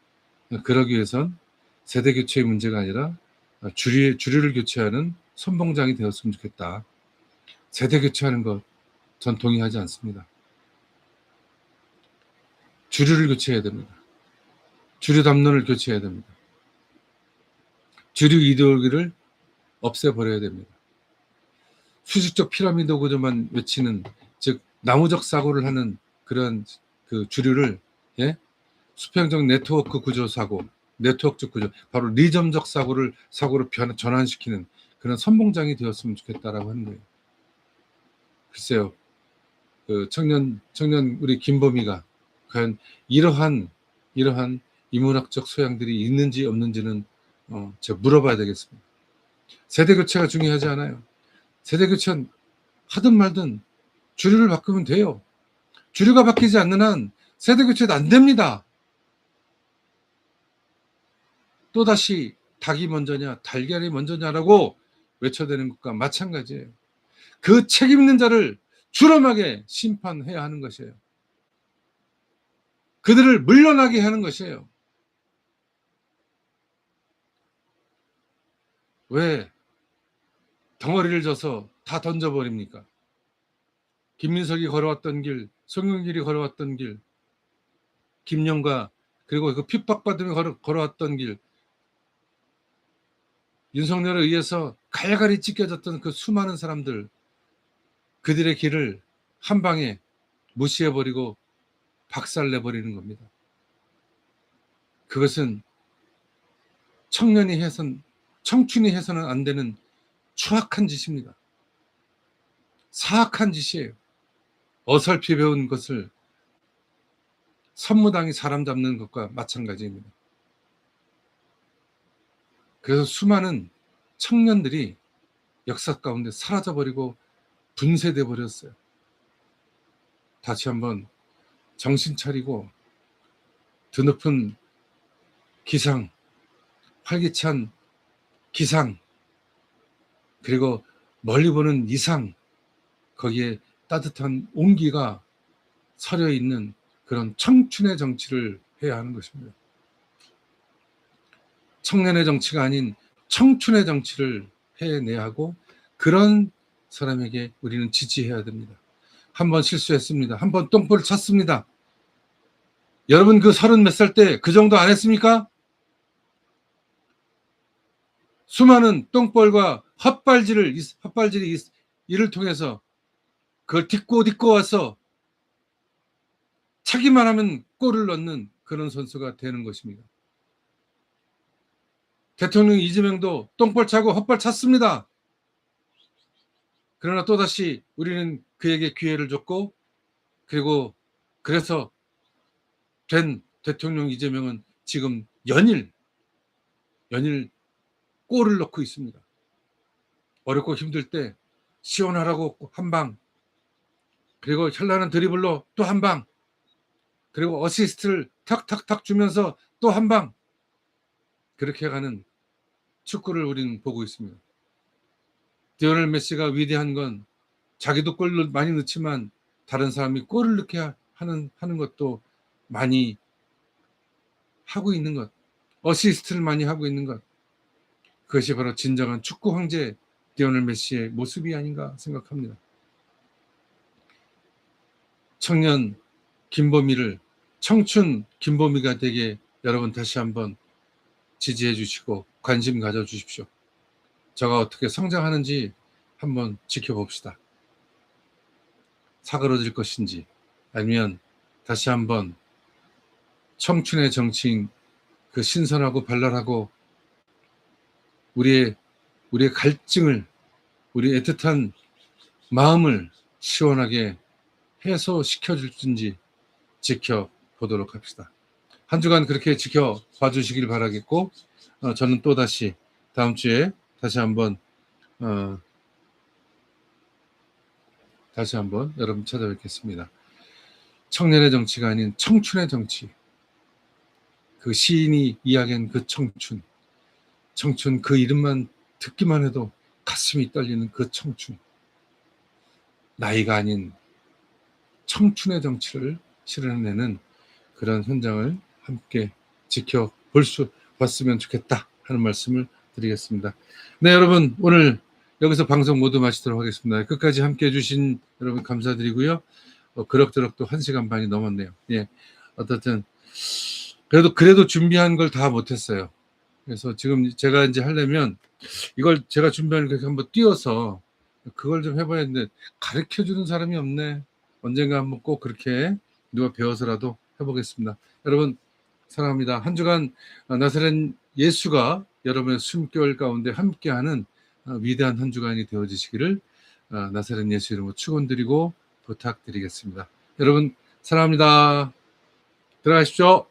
그러기 위해선 세대 교체의 문제가 아니라 주류를 교체하는 선봉장이 되었으면 좋겠다. 세대 교체하는 것 전 동의하지 않습니다. 주류를 교체해야 됩니다. 주류 담론을 교체해야 됩니다. 주류 이데올기를 없애버려야 됩니다. 수직적 피라미드 구조만 외치는, 즉 나무적 사고를 하는 그런 그 주류를, 예? 수평적 네트워크 구조 사고, 네트워크적 구조, 바로 리점적 사고로 전환시키는 그런 선봉장이 되었으면 좋겠다라고 하는 거예요. 글쎄요, 청년 우리 김범희가 과연 이러한 인문학적 소양들이 있는지 없는지는 제가 물어봐야 되겠습니다. 세대 교체가 중요하지 않아요. 세대 교체는 하든 말든 주류를 바꾸면 돼요. 주류가 바뀌지 않는 한 세대 교체도 안 됩니다. 또다시 닭이 먼저냐 달걀이 먼저냐라고 외쳐대는 것과 마찬가지예요. 그 책임 있는 자를 주름하게 심판해야 하는 것이에요. 그들을 물러나게 하는 것이에요. 왜 덩어리를 져서 다 던져버립니까? 김민석이 걸어왔던 길, 송영길이 걸어왔던 길, 김영과, 그리고 그 핍박받으며 걸어왔던 길, 윤석열에 의해서 갈갈이 찢겨졌던 그 수많은 사람들, 그들의 길을 한 방에 무시해버리고 박살내버리는 겁니다. 그것은 청춘이 해서는 안 되는 추악한 짓입니다. 사악한 짓이에요. 어설피 배운 것을 선무당이 사람 잡는 것과 마찬가지입니다. 그래서 수많은 청년들이 역사 가운데 사라져버리고 분쇄돼 버렸어요. 다시 한번 정신 차리고 드높은 기상, 활기찬 기상, 그리고 멀리 보는 이상, 거기에 따뜻한 온기가 서려 있는 그런 청춘의 정치를 해야 하는 것입니다. 청년의 정치가 아닌 청춘의 정치를 해내야 하고, 그런 사람에게 우리는 지지해야 됩니다. 한번 실수했습니다. 한번 똥볼을 찼습니다. 여러분 그 30 몇 살 때 그 정도 안 했습니까? 수많은 똥볼과 헛발질이 이를 통해서 그걸 딛고 와서 차기만 하면 골을 넣는 그런 선수가 되는 것입니다. 대통령 이재명도 똥볼 차고 헛발 찼습니다. 그러나 또다시 우리는 그에게 기회를 줬고, 그리고 그래서 된 대통령 이재명은 지금 연일 골을 넣고 있습니다. 어렵고 힘들 때 시원하라고 한 방, 그리고 현란한 드리블로 또 한 방, 그리고 어시스트를 탁탁탁 주면서 또 한 방, 그렇게 가는 축구를 우리는 보고 있습니다. 리오넬 메시가 위대한 건 자기도 골을 많이 넣지만 다른 사람이 골을 넣게 하는 것도 많이 하고 있는 것, 어시스트를 많이 하고 있는 것, 그것이 바로 진정한 축구 황제 리오넬 메시의 모습이 아닌가 생각합니다. 청년 김보미를 청춘 김보미가 되게 여러분 다시 한번 지지해 주시고 관심 가져 주십시오. 저가 어떻게 성장하는지 한번 지켜봅시다. 사그러질 것인지 아니면 다시 한번 청춘의 정치인 그 신선하고 발랄하고 우리의 갈증을, 우리 애틋한 마음을 시원하게 해소시켜 줄지 지켜보도록 합시다. 한 주간 그렇게 지켜봐 주시길 바라겠고, 저는 또 다시 다음 주에 다시 한번 여러분 찾아뵙겠습니다. 청년의 정치가 아닌 청춘의 정치, 그 시인이 이야기한 그 청춘 그 이름만 듣기만 해도 가슴이 떨리는 그 청춘, 나이가 아닌 청춘의 정치를 실현해내는 그런 현장을 함께 지켜볼 수 봤으면 좋겠다 하는 말씀을 드리겠습니다. 네, 여러분 오늘 여기서 방송 모두 마치도록 하겠습니다. 끝까지 함께 해주신 여러분 감사드리고요. 그럭저럭 또 1시간 반이 넘었네요. 예, 어떻든 그래도 준비한 걸 다 못했어요. 그래서 지금 제가 이제 하려면 이걸 제가 준비한 걸 한번 띄워서 그걸 좀 해봐야 했는데 가르쳐 주는 사람이 없네. 언젠가 한번 꼭 그렇게 누가 배워서라도 해보겠습니다. 여러분 사랑합니다. 한 주간 나사렛 예수가 여러분의 숨결 가운데 함께하는 위대한 한 주간이 되어지시기를 나사렛 예수 이름으로 축원드리고 부탁드리겠습니다. 여러분 사랑합니다. 들어가십시오.